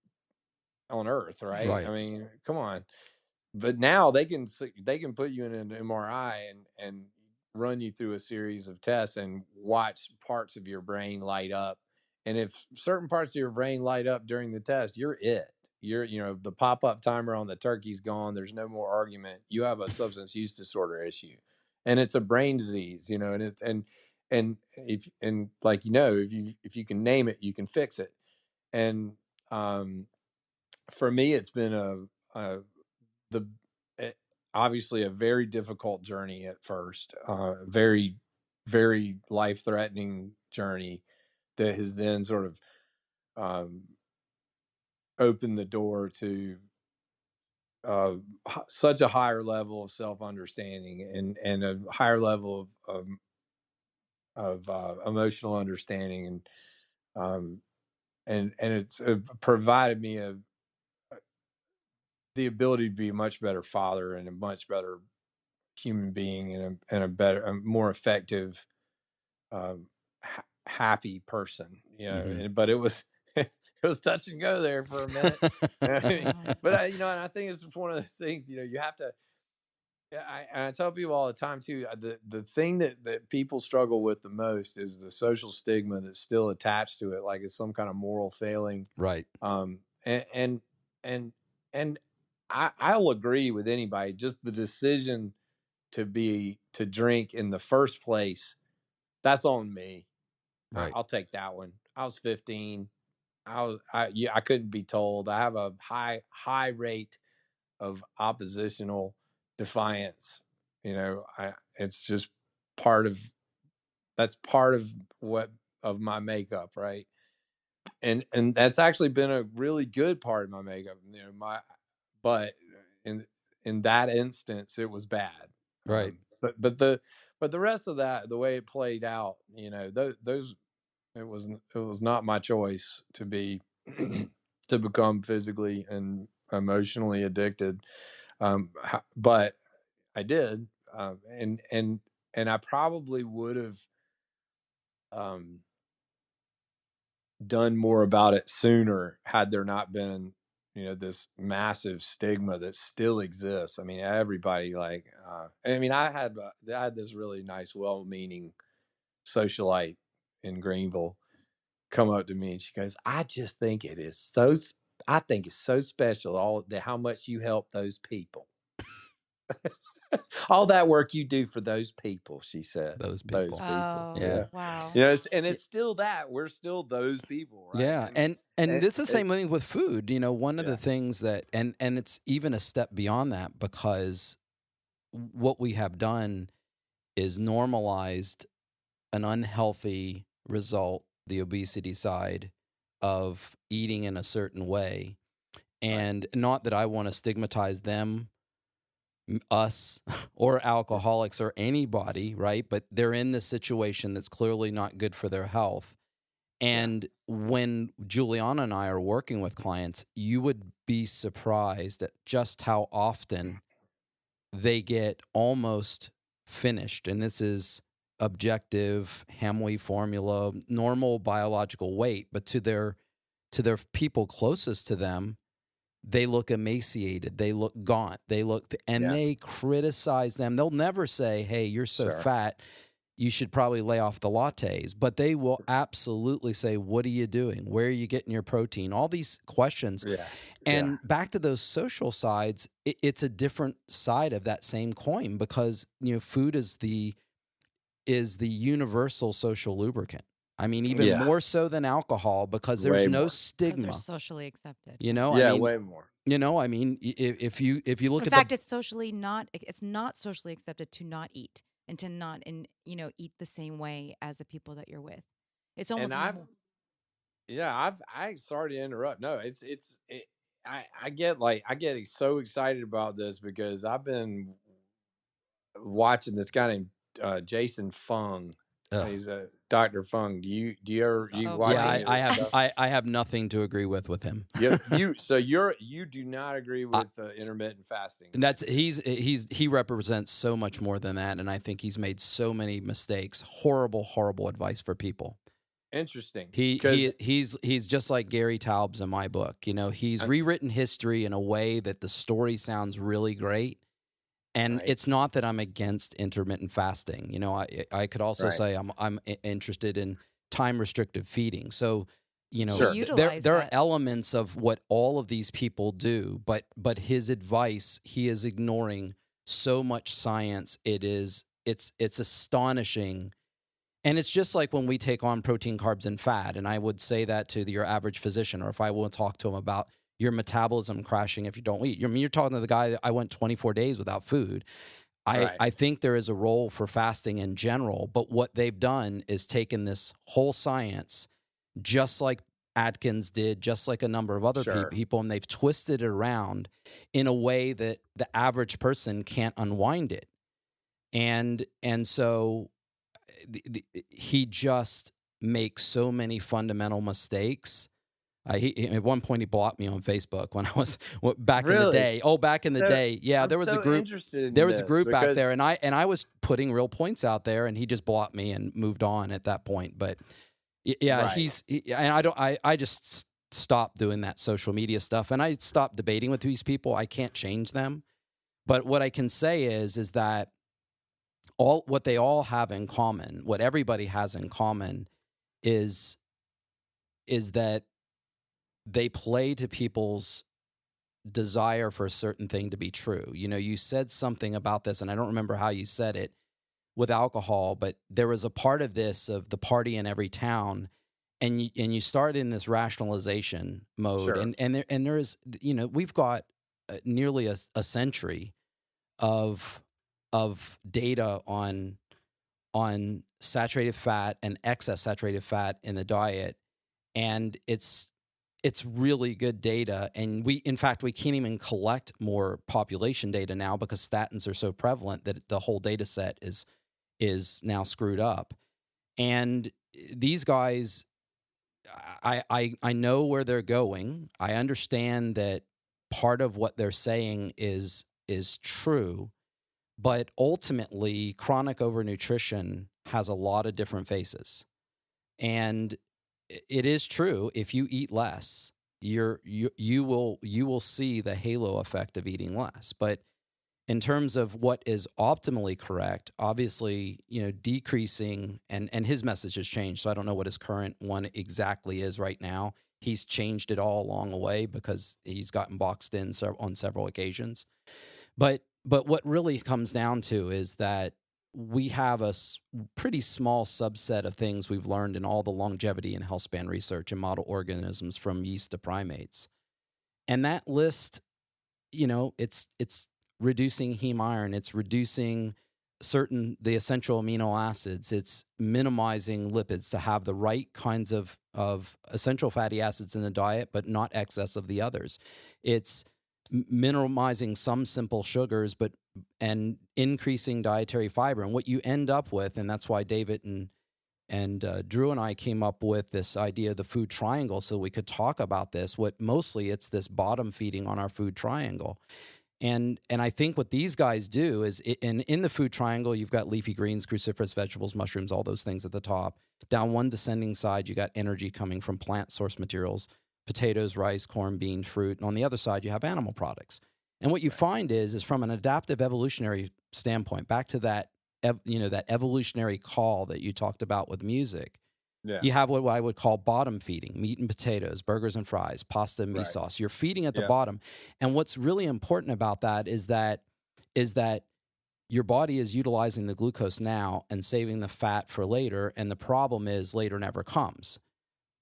S4: on earth, right? I
S2: Right.
S4: mean, come on. But now they can put you in an MRI and run you through a series of tests and watch parts of your brain light up. And if certain parts of your brain light up during the test, you're it. The pop-up timer on the turkey's gone. There's no more argument. You have a substance use disorder issue. And it's a brain disease, and it's and if and like if you can name it, you can fix it. And for me, it's been the obviously a very difficult journey at first, very, very life-threatening journey that has then sort of um, opened the door to such a higher level of self-understanding and a higher level of emotional understanding, and it's provided me the ability to be a much better father and a much better human being and a more effective, happy person, but it was it was touch and go there for a minute. But and I think it's one of those things, you have to. I tell people all the time too, the thing that people struggle with the most is the social stigma that's still attached to it, like it's some kind of moral failing.
S2: Right.
S4: And and and I'll agree with anybody. Just the decision to drink in the first place, that's on me.
S2: Right.
S4: I'll take that one. I was 15. I couldn't be told. I have a high rate of oppositional defiance. It's just part of that's part of what of my makeup, right? And that's actually been a really good part of my makeup. But in that instance, it was bad.
S2: Right.
S4: But the rest of that, the way it played out, those it was not my choice to be to become physically and emotionally addicted. But I did, and I probably would have um, done more about it sooner had there not been, this massive stigma that still exists. I mean, everybody I had this really nice, well-meaning socialite in Greenville come up to me and she goes, "I just think it is I think it's so special how much you help those people." All that work you do for those people, she said.
S2: Those
S4: Those
S2: people.
S4: people.
S3: Oh,
S2: Yeah.
S4: Yeah.
S3: wow.
S4: It's still that. We're still those people, right?
S2: Yeah, and it's the
S4: it
S2: same thing with food. One of
S4: yeah.
S2: the things that and it's even a step beyond that, because what we have done is normalized an unhealthy result, the obesity side of eating in a certain way.
S4: Right.
S2: And not that I want to stigmatize them, us, or alcoholics or anybody, right? But they're in this situation that's clearly not good for their health.
S4: Yeah.
S2: And when Juliana and I are working with clients, you would be surprised at just how often they get almost finished. And this is objective Hamwi formula, normal biological weight, but to their people closest to them, they look emaciated, they look gaunt, and
S4: Yeah.
S2: they criticize them. They'll never say, "Hey, you're so
S4: Sure.
S2: fat, you should probably lay off the lattes," but they will absolutely say, "What are you doing? Where are you getting your protein?" All these questions.
S4: Yeah. Yeah.
S2: And back to those social sides, it's a different side of that same coin, because food is the universal social lubricant. I mean, even
S4: Yeah.
S2: more so than alcohol, because there's
S4: Way
S2: no
S4: more.
S3: Those
S2: stigma.
S3: are socially accepted.
S2: You know,
S4: Yeah,
S2: I mean,
S4: way more.
S2: if you look
S3: In
S2: at
S3: fact, it's not socially accepted to not eat and to not eat the same way as the people that you're with. It's almost
S4: And I sorry to interrupt. No, I get so excited about this because I've been watching this guy named Jason Fung.
S2: ugh.
S4: He's a Dr. Fung. Do you ever you
S3: Oh,
S4: watch
S2: Yeah,
S3: boy.
S4: any of
S2: I
S4: this
S2: have
S4: stuff?
S2: I have nothing to agree with him.
S4: You do not agree
S2: I,
S4: with intermittent fasting.
S2: and that's he represents so much more than that, and I think he's made so many mistakes. Horrible advice for people.
S4: Interesting,
S2: He
S4: because
S2: he's just like Gary Taubes in my book. You know, he's rewritten history in a way that the story sounds really great. And
S4: right,
S2: it's not that I'm against intermittent fasting. You know, I could also
S4: right,
S2: say I'm interested in time restrictive feeding. So, you know,
S4: sure,
S3: utilize
S2: there are
S3: that.
S2: elements of what all of these people do, but his advice, he is ignoring so much science. It's astonishing. And it's just like when we take on protein, carbs, and fat. And I would say that to your average physician, or if I will talk to him about your metabolism crashing if you don't eat. I mean, you're talking to the guy that I went 24 days without food.
S4: right,
S2: I think there is a role for fasting in general, but what they've done is taken this whole science, just like Atkins did, just like a number of other
S4: sure,
S2: people, and they've twisted it around in a way that the average person can't unwind it. And so he just makes so many fundamental mistakes. At one point he blocked me on Facebook when I was back in the
S4: really.
S2: day. Oh, back in the
S4: So
S2: day, yeah,
S4: I'm
S2: there was a
S4: so
S2: group.
S4: interested in
S2: There was a
S4: this
S2: group back
S4: because
S2: there, and I was putting real points out there, and he just blocked me and moved on at that point. But yeah,
S4: right,
S2: and I don't. I just stopped doing that social media stuff, and I stopped debating with these people. I can't change them, but what I can say is that what they all have in common, what everybody has in common, is that they play to people's desire for a certain thing to be true. You know, you said something about this, and I don't remember how you said it with alcohol, but there was a part of this of the party in every town, and you start in this rationalization mode,
S4: sure,
S2: and there is, you know, we've got nearly a century of data on saturated fat and excess saturated fat in the diet, and it's really good data. And in fact, we can't even collect more population data now because statins are so prevalent that the whole data set is now screwed up. And these guys, I know where they're going. I understand that part of what they're saying is true, but ultimately chronic overnutrition has a lot of different faces. And it is true, if you eat less, you will see the halo effect of eating less. But in terms of what is optimally correct, obviously, you know, decreasing, and his message has changed. So I don't know what his current one exactly is right now. He's changed it all along the way because he's gotten boxed in on several occasions. But what really comes down to is that we have a pretty small subset of things we've learned in all the longevity and health span research in model organisms from yeast to primates. And that list, you know, it's reducing heme iron, it's reducing the essential amino acids, it's minimizing lipids to have the right kinds of essential fatty acids in the diet, but not excess of the others. It's minimizing some simple sugars, and increasing dietary fiber. And what you end up with, and that's why David and Drew and I came up with this idea of the food triangle, so we could talk about this. Mostly it's this bottom feeding on our food triangle. And I think what these guys do is, in the food triangle, you've got leafy greens, cruciferous vegetables, mushrooms, all those things at the top. Down one descending side, you got energy coming from plant source materials, potatoes, rice, corn, bean, fruit. And on the other side, you have animal products. And what you find is from an adaptive evolutionary standpoint, back to that, that evolutionary call that you talked about with music,
S4: yeah,
S2: you have what I would call bottom feeding: meat and potatoes, burgers and fries, pasta and meat
S4: right,
S2: sauce. You're feeding at the
S4: yeah,
S2: bottom. And what's really important about that is that your body is utilizing the glucose now and saving the fat for later. And the problem is later never comes.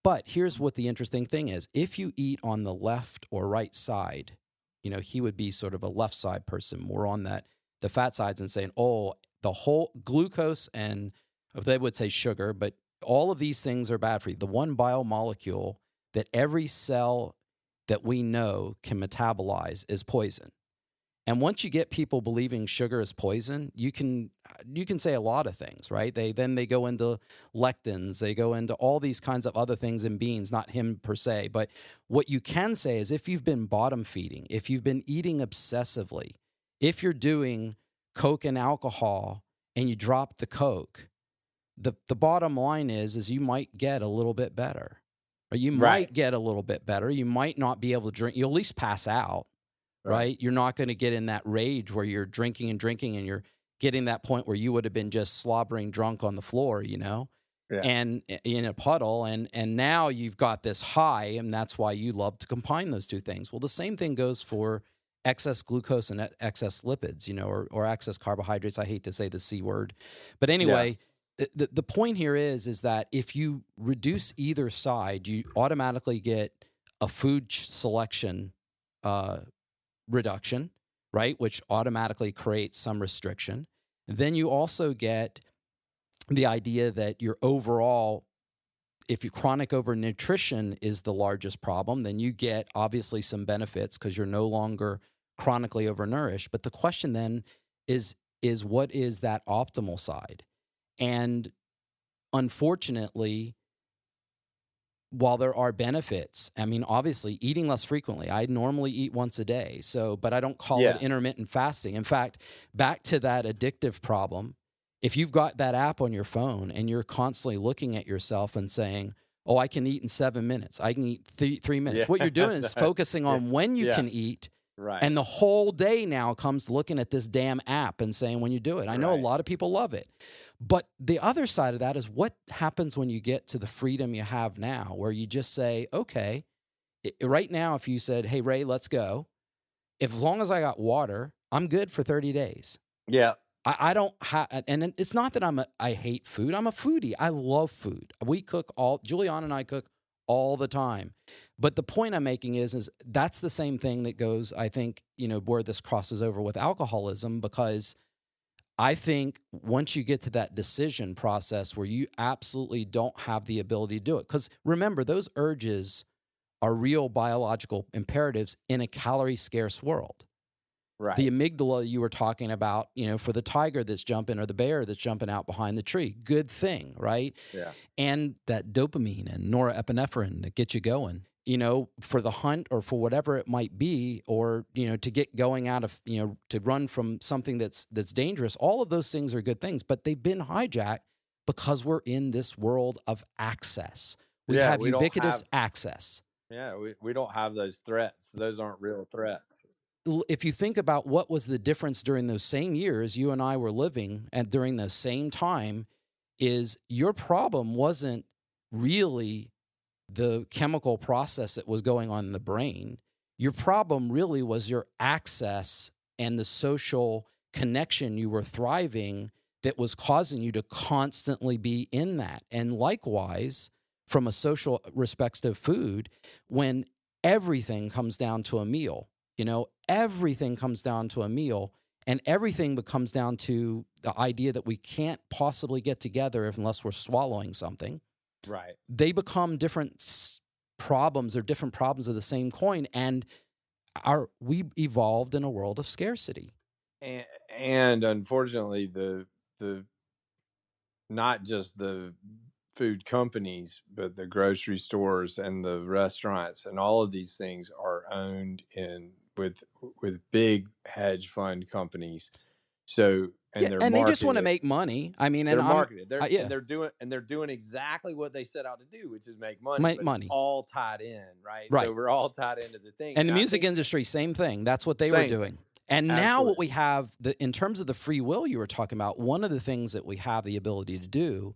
S2: But here's what the interesting thing is. If you eat on the left or right side, he would be sort of a left side person, more on the fat sides, and saying, oh, the whole glucose, and they would say sugar, but all of these things are bad for you. The one biomolecule that every cell that we know can metabolize is poison. And once you get people believing sugar is poison, you can say a lot of things, right? They go into lectins, they go into all these kinds of other things in beans, not him per se. But what you can say is, if you've been bottom feeding, if you've been eating obsessively, if you're doing Coke and alcohol and you drop the Coke, the bottom line is you might get a little bit better. Or you might get a little bit better. You might not be able to drink. You'll at least pass out. Right? You're not going to get in that rage where you're drinking and you're getting that point where you would have been just slobbering drunk on the floor, and in a puddle. And now you've got this high, and that's why you love to combine those two things. Well, the same thing goes for excess glucose and excess lipids, or excess carbohydrates. I hate to say the C word. But anyway, the point here is that if you reduce either side, you automatically get a food selection reduction, right? Which automatically creates some restriction. And then you also get the idea that your overall, if your chronic overnutrition is the largest problem, then you get obviously some benefits because you're no longer chronically overnourished. But the question then is what is that optimal side? And unfortunately, while there are benefits, I mean, obviously eating less frequently, I normally eat once a day. But I don't call it intermittent fasting. In fact, back to that addictive problem, if you've got that app on your phone and you're constantly looking at yourself and saying, oh, I can eat in 7 minutes, I can eat 3 minutes. What you're doing is focusing on when you can eat.
S4: Right.
S2: And the whole day now comes looking at this damn app and saying when you do it. I know a lot of people love it. But the other side of that is what happens when you get to the freedom you have now, where you just say, okay, right now, if you said, hey, Ray, let's go. As long as I got water, I'm good for 30 days.
S4: Yeah.
S2: I don't have, and it's not that I hate food. I'm a foodie. I love food. We cook Juliana and I cook all the time. But the point I'm making is that's the same thing that goes, I think, where this crosses over with alcoholism, because I think once you get to that decision process where you absolutely don't have the ability to do it, because remember, those urges are real biological imperatives in a calorie scarce world.
S4: Right.
S2: The amygdala you were talking about, for the tiger that's jumping or the bear that's jumping out behind the tree, good thing, right?
S4: Yeah.
S2: And that dopamine and norepinephrine that get you going, for the hunt or for whatever it might be, or, to get going out of, to run from something that's dangerous. All of those things are good things, but they've been hijacked because we're in this world of access. We have ubiquitous access.
S4: Yeah, we don't have those threats. Those aren't real threats.
S2: If you think about what was the difference during those same years you and I were living and during the same time, is your problem wasn't really the chemical process that was going on in the brain. Your problem really was your access and the social connection you were thriving that was causing you to constantly be in that. And likewise, from a social respects to food, when everything comes down to a meal, everything comes down to a meal, and everything becomes down to the idea that we can't possibly get together unless we're swallowing something.
S4: Right.
S2: They become different problems or different problems of the same coin. And we evolved in a world of scarcity.
S4: And unfortunately, the not just the food companies, but the grocery stores and the restaurants and all of these things are owned with big hedge fund companies. So
S2: and they just want to make money. I mean,
S4: they're
S2: and
S4: marketed. They're doing exactly what they set out to do, which is make money. It's all tied in, right?
S2: Right.
S4: So we're all tied into the thing.
S2: And the music industry, same thing. That's what they were doing. And now what we have, in terms of the free will you were talking about, one of the things that we have the ability to do,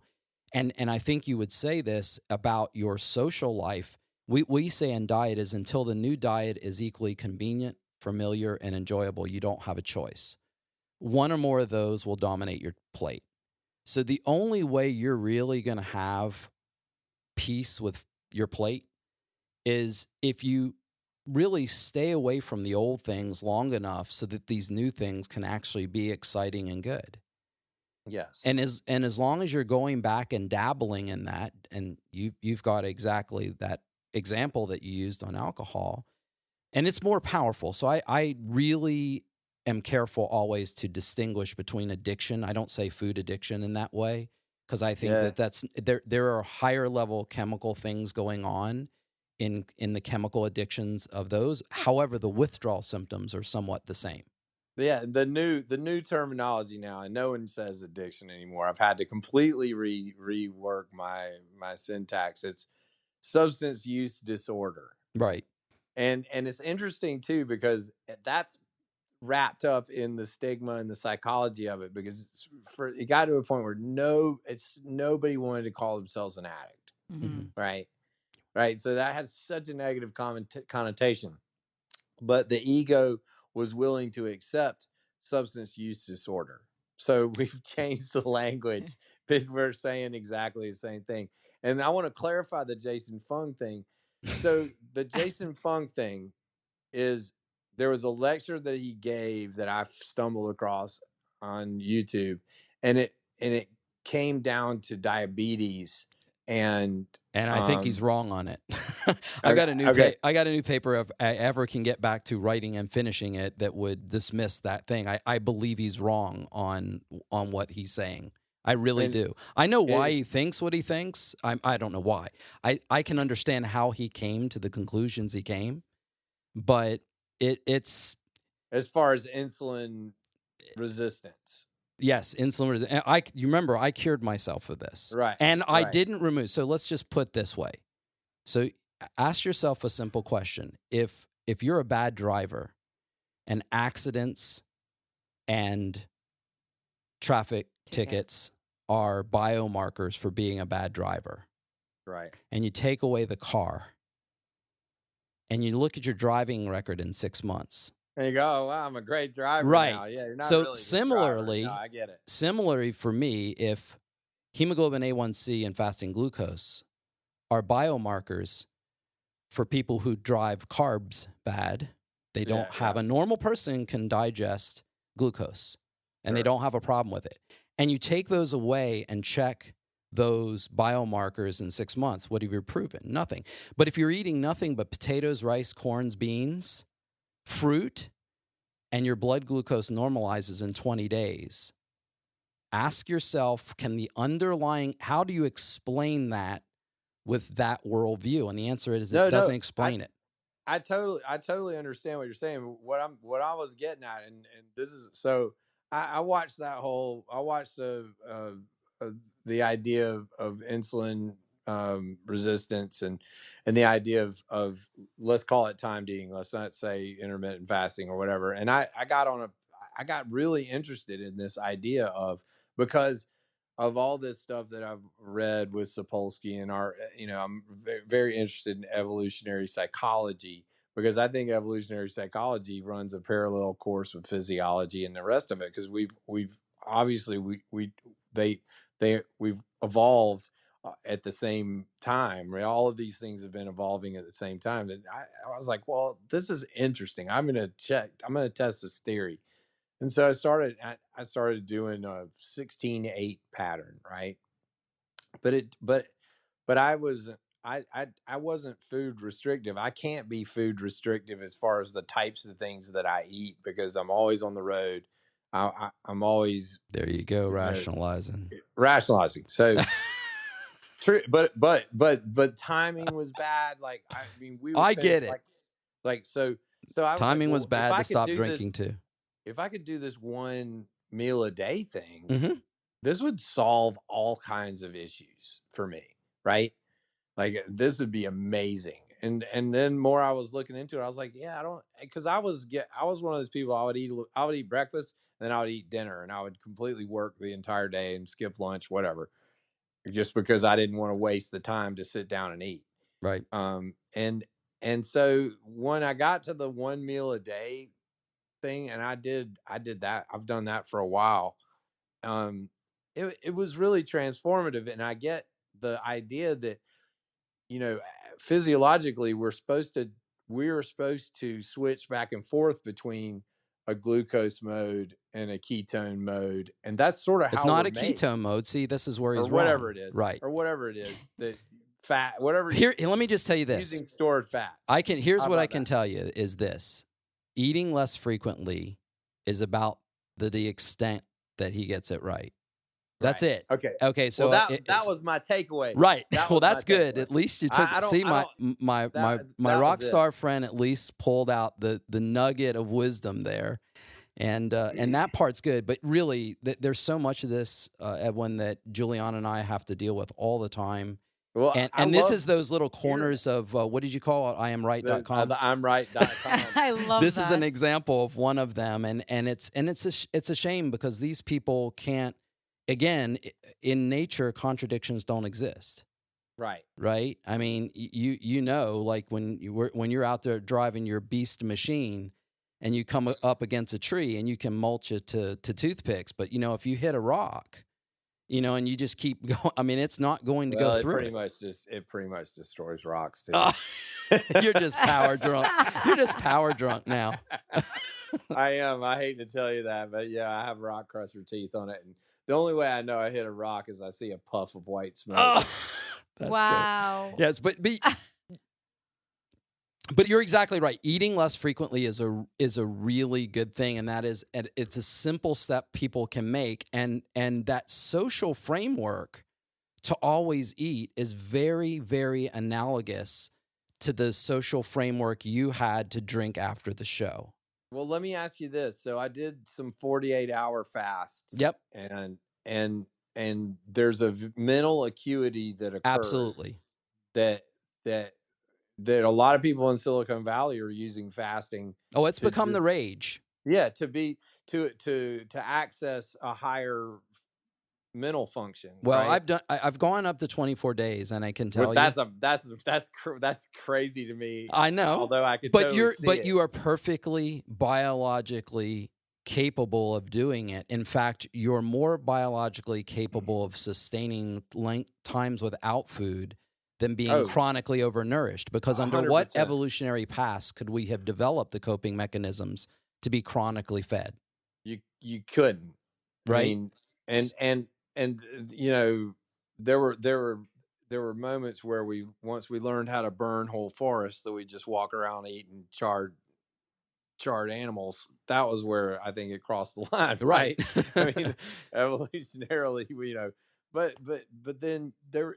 S2: and I think you would say this about your social life, we say in diet is until the new diet is equally convenient, familiar, and enjoyable, you don't have a choice. one or more of those will dominate your plate. So the only way you're really going to have peace with your plate is if you really stay away from the old things long enough so that these new things can actually be exciting and good.
S4: Yes.
S2: And as long as you're going back and dabbling in that, and you've got exactly that example that you used on alcohol, and it's more powerful. So I really am careful always to distinguish between addiction. I don't say food addiction in that way, because I think
S4: Yeah.
S2: that's there are higher level chemical things going on in the chemical addictions of those. However, the withdrawal symptoms are somewhat the same.
S4: Yeah, the new terminology now, and no one says addiction anymore. I've had to completely rework my syntax. It's substance use disorder.
S2: Right.
S4: And it's interesting too, because that's wrapped up in the stigma and the psychology of it, because it got to a point where nobody wanted to call themselves an addict.
S3: Mhm.
S4: Right. So that has such a negative connotation, but the ego was willing to accept substance use disorder. So we've changed the language, but we're saying exactly the same thing. And I want to clarify the Jason Fung thing. So the Jason Fung thing is, there was a lecture that he gave that I stumbled across on YouTube, and it came down to diabetes, and
S2: I think he's wrong on it. I
S4: okay,
S2: got a new
S4: okay.
S2: I got a new paper if I ever can get back to writing and finishing it that would dismiss that thing. I believe he's wrong on what he's saying. I really
S4: And
S2: do. I know why
S4: it's
S2: he thinks what he thinks. I don't know why. I can understand how he came to the conclusions he came, but it's
S4: as far as insulin resistance.
S2: yes, insulin resistance. You remember I cured myself of this,
S4: Right.
S2: and I
S4: Right.
S2: didn't remove. So let's just put this way. So ask yourself a simple question: if you're a bad driver, and accidents and traffic tickets are biomarkers for being a bad driver,
S4: Right.
S2: and you take away the car, and you look at your driving record in 6 months,
S4: And you go, oh, wow, I'm a great driver
S2: right?
S4: now. Yeah, you're not
S2: So
S4: really a good driver. No, I get it.
S2: similarly for me, if hemoglobin A1C and fasting glucose are biomarkers for people who drive carbs bad, they don't
S4: Yeah,
S2: have
S4: yeah.
S2: a normal person can digest glucose, and they
S4: Sure.
S2: don't have a problem with it. And you take those away and check those biomarkers in 6 months, what have you proven? Nothing. But if you're eating nothing but potatoes, rice, corns, beans, fruit, and your blood glucose normalizes in 20 days, ask yourself, how do you explain that with that worldview? And the answer is it doesn't explain it.
S4: I totally understand what you're saying. What I was getting at, and this is, so I watched the idea of insulin resistance, and the idea of let's call it timed eating, let's not say intermittent fasting or whatever. And I got really interested in this idea of, because of all this stuff that I've read with Sapolsky, and I'm very, very interested in evolutionary psychology, because I think evolutionary psychology runs a parallel course with physiology and the rest of it. Because we've obviously we've evolved at the same time. Right? All of these things have been evolving at the same time. And I was like, well, this is interesting. I'm going to test this theory. And so I started doing a 16-8 pattern, right? But I wasn't food restrictive. I can't be food restrictive as far as the types of things that I eat, because I'm always on the road. I'm always,
S2: There you go, rationalizing.
S4: So true, but timing was bad. Like, I mean, we would
S2: I
S4: say
S2: get it.
S4: like so I was
S2: Timing
S4: like,
S2: was
S4: well,
S2: bad to stop drinking too.
S4: if I could do this one meal a day thing,
S2: Mm-hmm.
S4: this would solve all kinds of issues for me, right? Like, this would be amazing. And then more I was looking into it, I was like, yeah, because I was one of those people. I would eat breakfast, and then I would eat dinner, and I would completely work the entire day and skip lunch, whatever, just because I didn't want to waste the time to sit down and eat.
S2: Right.
S4: And so when I got to the one meal a day thing, and I did that. I've done that for a while. It was really transformative, and I get the idea that, physiologically we're supposed to switch back and forth between a glucose mode and a ketone mode, and that's sort of
S2: It's
S4: how
S2: not
S4: we're
S2: a
S4: made,
S2: ketone mode. See, this is where
S4: or
S2: he's
S4: whatever
S2: wrong.
S4: it is,
S2: Right.
S4: or whatever it is that fat, whatever.
S2: Here, let me just tell you this.
S4: Using stored fats.
S2: Here's
S4: How
S2: what I
S4: about
S2: can
S4: that?
S2: tell you is this: eating less frequently is about the extent that he gets it right. That's
S4: Right.
S2: it.
S4: Okay.
S2: Okay. So
S4: Well, that was my takeaway.
S2: right.
S4: That
S2: Well,
S4: was my
S2: that's good.
S4: takeaway.
S2: At least you took.
S4: I don't-
S2: See,
S4: I
S2: my
S4: that
S2: rock
S4: was it.
S2: star friend at least pulled out the nugget of wisdom there, and that part's good. But really, there's so much of this, Edwin, that Juliana and I have to deal with all the time.
S4: Well,
S2: And this is those little corners of what did you call it? IamRight.com.
S4: The IamRight.com.
S3: I love
S2: This
S3: that.
S2: is an example of one of them, and it's a shame because these people can't. Again, in nature, contradictions don't exist.
S4: Right.
S2: Right. I mean, you know, like when you're out there driving your beast machine, and you come up against a tree, and you can mulch it to toothpicks, but if you hit a rock, and you just keep going. I mean, it's not going to go through.
S4: It pretty much destroys rocks too.
S2: You're just power drunk. You're just power drunk now.
S4: I am. I hate to tell you that, but yeah, I have rock crusher teeth on it, and the only way I know I hit a rock is I see a puff of white smoke.
S2: Oh, that's
S3: wow.
S2: good. Yes, but you're exactly right. Eating less frequently is a really good thing, and it's a simple step people can make, and that social framework to always eat is very, very analogous to the social framework you had to drink after the show.
S4: Well, let me ask you this. So I did some 48-hour fasts.
S2: Yep.
S4: And there's a mental acuity that occurs.
S2: Absolutely.
S4: That a lot of people in Silicon Valley are using fasting.
S2: Oh, it's become the rage.
S4: Yeah, to access a higher mental function.
S2: Well,
S4: right?
S2: I've gone up to 24 days, and I can tell
S4: that's crazy to me.
S2: I know.
S4: Although I could,
S2: but you are perfectly biologically capable of doing it. In fact, you're more biologically capable of sustaining times without food than being chronically overnourished. Because under 100%. What evolutionary paths could we have developed the coping mechanisms to be chronically fed?
S4: You couldn't,
S2: right?
S4: I mean, and there were moments where once we learned how to burn whole forests, that we just walk around eating charred animals. That was where I think it crossed the line. Right. I mean, evolutionarily, but then there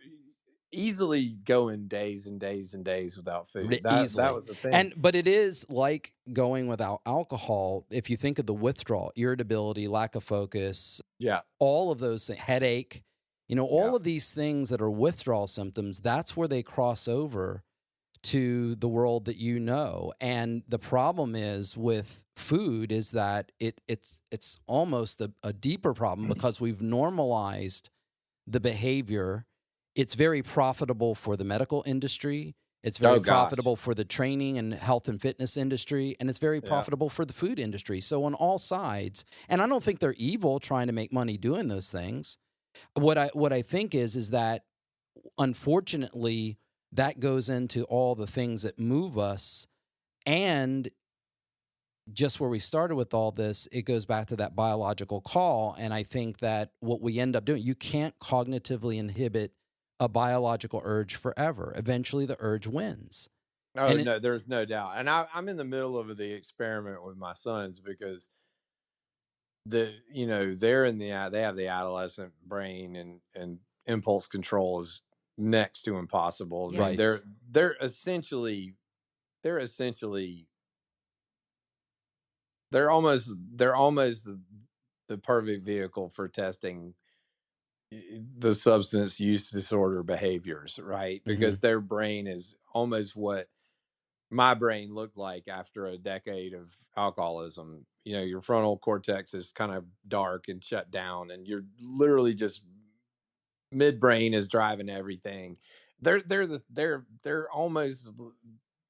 S4: easily going days and days and days without food. That was the thing.
S2: But it is like going without alcohol. If you think of the withdrawal, irritability, lack of focus, all of those things, headache, all of these things that are withdrawal symptoms, that's where they cross over to the world that you know. And the problem is with food is that it's almost a deeper problem because we've normalized the behavior. It's very profitable for the medical industry. It's very profitable for the training and health and fitness industry, and it's very profitable for the food industry. So on all sides, and I don't think they're evil trying to make money doing those things. What I think is that unfortunately that goes into all the things that move us, and just where we started with all this, it goes back to that biological call. And I think that what we end up doing, you can't cognitively inhibit a biological urge forever. Eventually the urge wins.
S4: Oh, no, there's no doubt. And I'm in the middle of the experiment with my sons because they have the adolescent brain, and impulse control is next to impossible.
S3: Yes.
S4: Right. They're essentially almost the perfect vehicle for testing the substance use disorder behaviors, right? Because their brain is almost what my brain looked like after a decade of alcoholism. Your frontal cortex is kind of dark and shut down, and you're literally just midbrain is driving everything. They're almost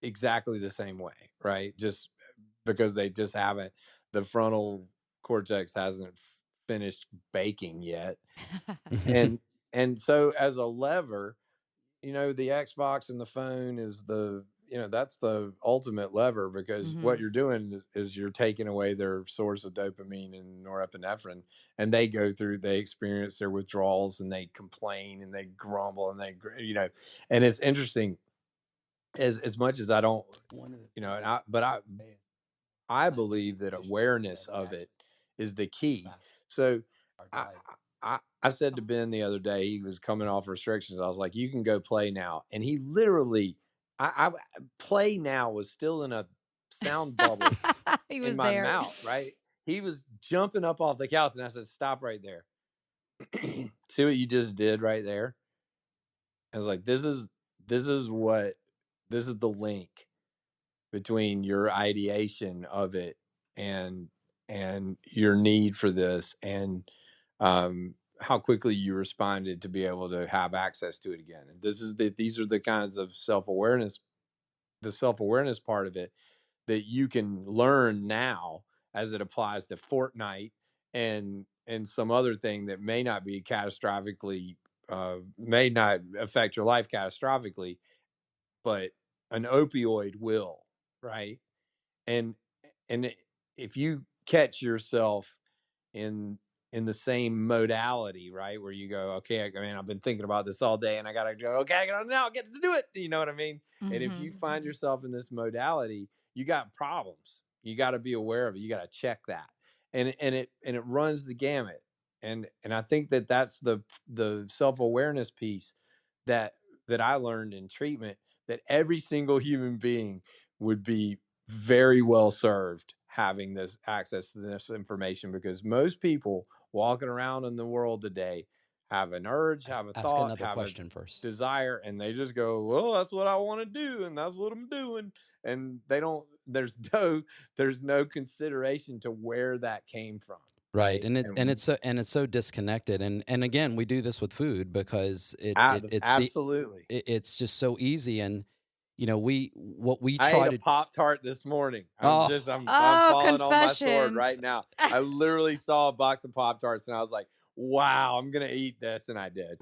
S4: exactly the same way, right? Just because they just haven't the frontal cortex hasn't finished baking yet. And so as a lever, the Xbox and the phone is that's the ultimate lever, because what you're doing is you're taking away their source of dopamine and norepinephrine, and they experience their withdrawals, and they complain and they grumble and and it's interesting, as much as I don't, I believe that awareness of it is the key. So I said to Ben the other day, he was coming off restrictions. I was like, you can go play now. And he literally, play now was still in a sound bubble
S3: He was
S4: in my
S3: there.
S4: mouth, right? He was jumping up off the couch, and I said, stop right there. See what you just did right there? I was like, this is the link between your ideation of it and your need for this, and how quickly you responded to be able to have access to it again. And these are the kinds of self-awareness, the self-awareness part of it, that you can learn now as it applies to Fortnite and some other thing that may not be catastrophically, may not affect your life catastrophically, but an opioid will, right? And if you catch yourself in the same modality, right, where you go, okay, I mean, I've been thinking about this all day, and I gotta go, okay, I gotta now get to do it. You know what I mean? And if you find yourself in this modality, you got problems. You got to be aware of it. You got to check that, and it runs the gamut. And I think that that's the self-awareness piece that I learned in treatment, that every single human being would be very well served having this access to this information, because most people walking around in the world today have an urge, have a thought, have a desire, and they just go, well, that's what I want to do, and that's what I'm doing. And they don't, there's no consideration to where that came from.
S2: Right. And it's so disconnected. And again, we do this with food because it's
S4: absolutely,
S2: it's just so easy. And what we
S4: I
S2: try
S4: ate
S2: to
S4: a Pop-Tart this morning.
S2: Oh.
S4: I'm falling on my sword
S3: confession.
S4: right now. I literally saw a box of Pop-Tarts, and I was like, wow, I'm gonna eat this, and I did.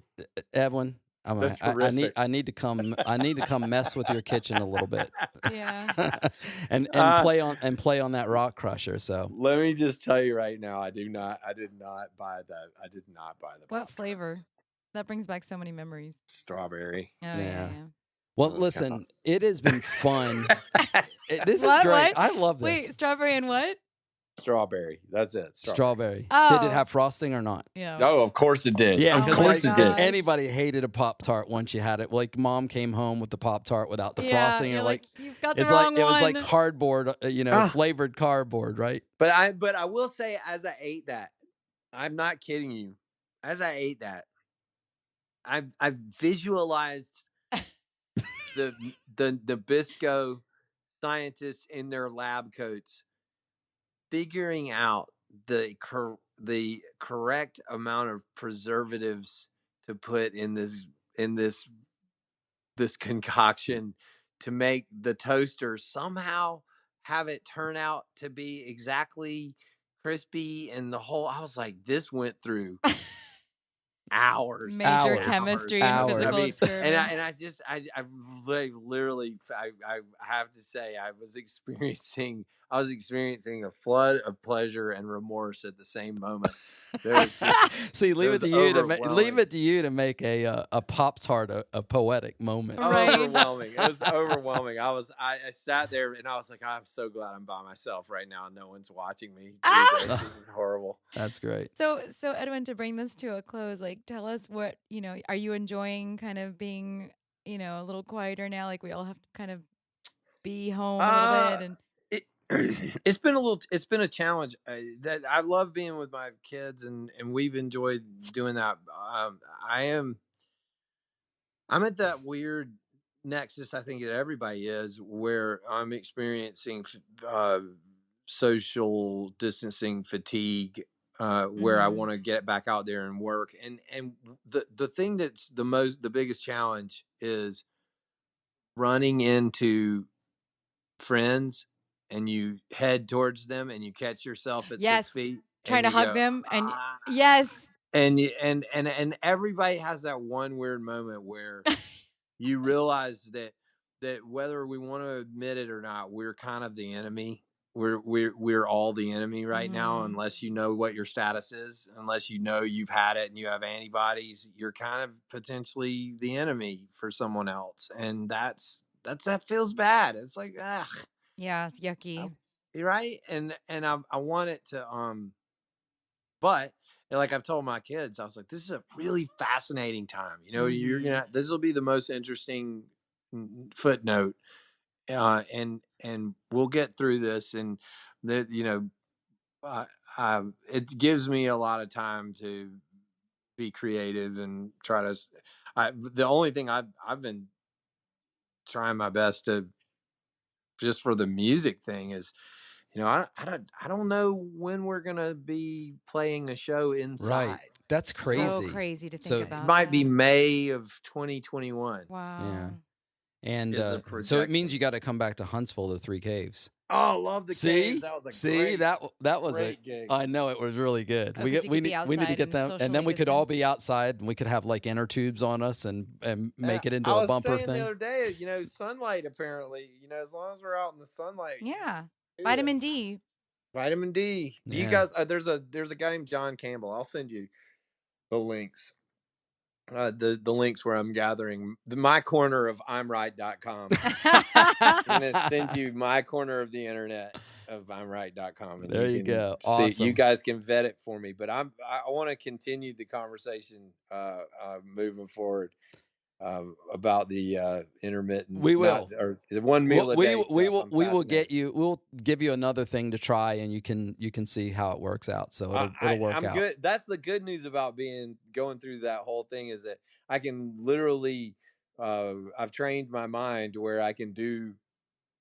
S2: Edwin,
S4: That's
S2: I
S4: terrific.
S2: need to come mess with your kitchen a little bit.
S3: Yeah.
S2: and play on that rock crusher. So
S4: Let me just tell you right now, I did not buy that. I did not buy the
S3: What
S4: Pop-Tarts.
S3: flavor? That brings back so many memories.
S4: Strawberry.
S3: Oh, yeah.
S2: Well, listen, it has been fun. This is
S3: What?
S2: great.
S3: What?
S2: I love this.
S3: Wait, strawberry and what?
S4: Strawberry. That's it.
S2: Strawberry.
S3: Oh.
S2: Did it have frosting or not?
S3: Yeah.
S4: Oh, of course it did.
S2: Yeah,
S4: of
S3: Oh
S4: course
S3: my
S4: it did.
S3: gosh.
S2: Anybody hated a Pop-Tart once you had it. Like mom came home with the Pop-Tart without the frosting.
S3: You're
S2: You're
S3: like, you've got the
S2: it's
S3: wrong
S2: like it was like
S3: one.
S2: cardboard, flavored cardboard, right?
S4: But I will say, as I ate that, I'm not kidding you. As I ate that, I visualized the Nabisco scientists in their lab coats figuring out the correct amount of preservatives to put in this concoction to make the toaster somehow have it turn out to be exactly crispy, and the whole, I was like, this went through hours,
S3: Major
S2: Hours.
S3: chemistry
S2: Hours.
S3: and physical experiments.
S4: I literally, I have to say, I was experiencing a flood of pleasure and remorse at the same moment.
S2: See, leave it to you to make a Pop-Tart a poetic moment.
S3: Right.
S4: Overwhelming. It was overwhelming. I sat there, and I was like, I'm so glad I'm by myself right now. No one's watching me. This is horrible.
S2: That's great.
S3: So Edwin, to bring this to a close, like, tell us what, are you enjoying kind of being, a little quieter now? Like, we all have to kind of be home a little bit, and
S4: it's been a challenge. That I love being with my kids, and we've enjoyed doing that. I'm at that weird nexus, I think, that everybody is, where I'm experiencing social distancing fatigue, where I want to get back out there and work. And the thing that's the biggest challenge is running into friends and you head towards them and you catch yourself at 6
S3: Yes.
S4: feet.
S3: Trying to
S4: and you
S3: hug
S4: go,
S3: them and
S4: "Ah."
S3: yes.
S4: And everybody has that one weird moment where you realize that whether we want to admit it or not, we're kind of the enemy. We're all the enemy right now, unless you know what your status is, unless you know you've had it and you have antibodies, you're kind of potentially the enemy for someone else. And that feels bad. It's like,
S3: Yeah, it's yucky.
S4: you're right. And I want it to, but like I've told my kids, I was like, this is a really fascinating time. This will be the most interesting footnote, and we'll get through this. And it gives me a lot of time to be creative and try to. The only thing I've been trying my best to, just for the music thing, is I don't know when we're gonna be playing a show inside.
S2: Right. That's crazy.
S3: So crazy to think
S2: So
S3: about.
S4: It might be
S3: that.
S4: May of 2021.
S3: Wow.
S2: Yeah. And
S4: Is the
S2: so it means
S4: projection.
S2: you got to come back to Huntsville to Three Caves.
S4: Oh, I love the caves. That was a great,
S2: that was
S4: great gig.
S2: I know it was really good.
S3: Oh,
S2: we
S3: 'cause
S2: get
S3: you
S2: we
S3: could be
S2: need we need to
S3: outside
S2: get
S3: and
S2: them, and then
S3: socially
S2: we could all be
S3: distanced.
S2: outside, and we could have like inner tubes on us and make it into
S4: I
S2: a
S4: was
S2: bumper
S4: saying
S2: thing.
S4: the other day, sunlight apparently, as long as we're out in the sunlight.
S3: Yeah.
S4: do
S3: Vitamin
S4: this.
S3: D.
S4: Vitamin D. Do you
S2: Yeah.
S4: guys? There's a guy named John Campbell. I'll send you the links. The links where I'm gathering my corner of I'mRight.com. I'm gonna send you my corner of the internet of I'mRight.com, and
S2: There you
S4: can
S2: go.
S4: see,
S2: Awesome.
S4: you guys can vet it for me. But I want to continue the conversation moving forward about the intermittent.
S2: We will.
S4: or the 1 meal a day.
S2: We
S4: stuff.
S2: will get you. We'll give you another thing to try, and you can see how it works out. So it'll work
S4: I'm
S2: out.
S4: good. That's the good news about going through that whole thing, is that I can literally, I've trained my mind to where I can do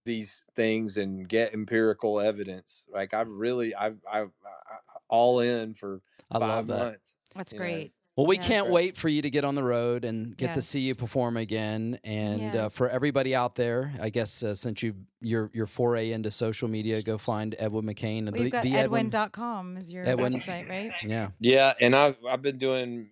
S4: these things and get empirical evidence. Like I've all in for
S2: I
S4: 5
S2: love that.
S4: months.
S3: That's great.
S2: Well, we
S3: Yes.
S2: can't wait for you to get on the road and get to
S3: Yes.
S2: see you perform again. And
S3: Yes.
S2: for everybody out there, I guess since your foray into social media, go find Edwin McCain.
S3: Well, you've got Edwin.com is your
S2: Edwin.
S3: website, right?
S2: Yeah.
S4: Yeah, and I've been doing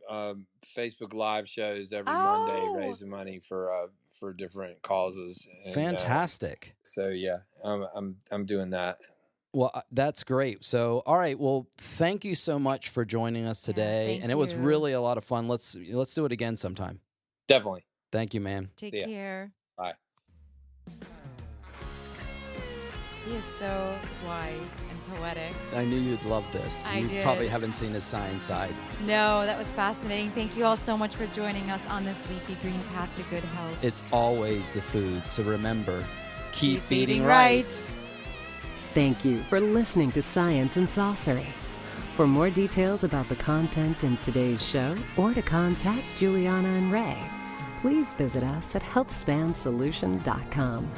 S4: Facebook Live shows every Monday,
S3: Oh.
S4: raising money for different causes. And,
S2: Fantastic.
S4: so yeah, I'm doing that.
S2: Well, that's great. So, all right. Well, thank you so much for joining us today,
S3: thank
S2: and it was
S3: you.
S2: really a lot of fun. Let's do it again sometime.
S4: Definitely.
S2: Thank you, man.
S3: Take
S4: Yeah.
S3: care.
S4: Bye.
S3: He is so wise and poetic.
S2: I knew you'd love this.
S3: I
S2: You
S3: did.
S2: probably haven't seen his science side.
S3: No, that was fascinating. Thank you all so much for joining us on this leafy green path to good health.
S2: It's always the food. So remember, keep
S3: eating
S2: eating right.
S1: Thank you for listening to Science and Saucery. For more details about the content in today's show, or to contact Juliana and Ray, please visit us at healthspansolution.com.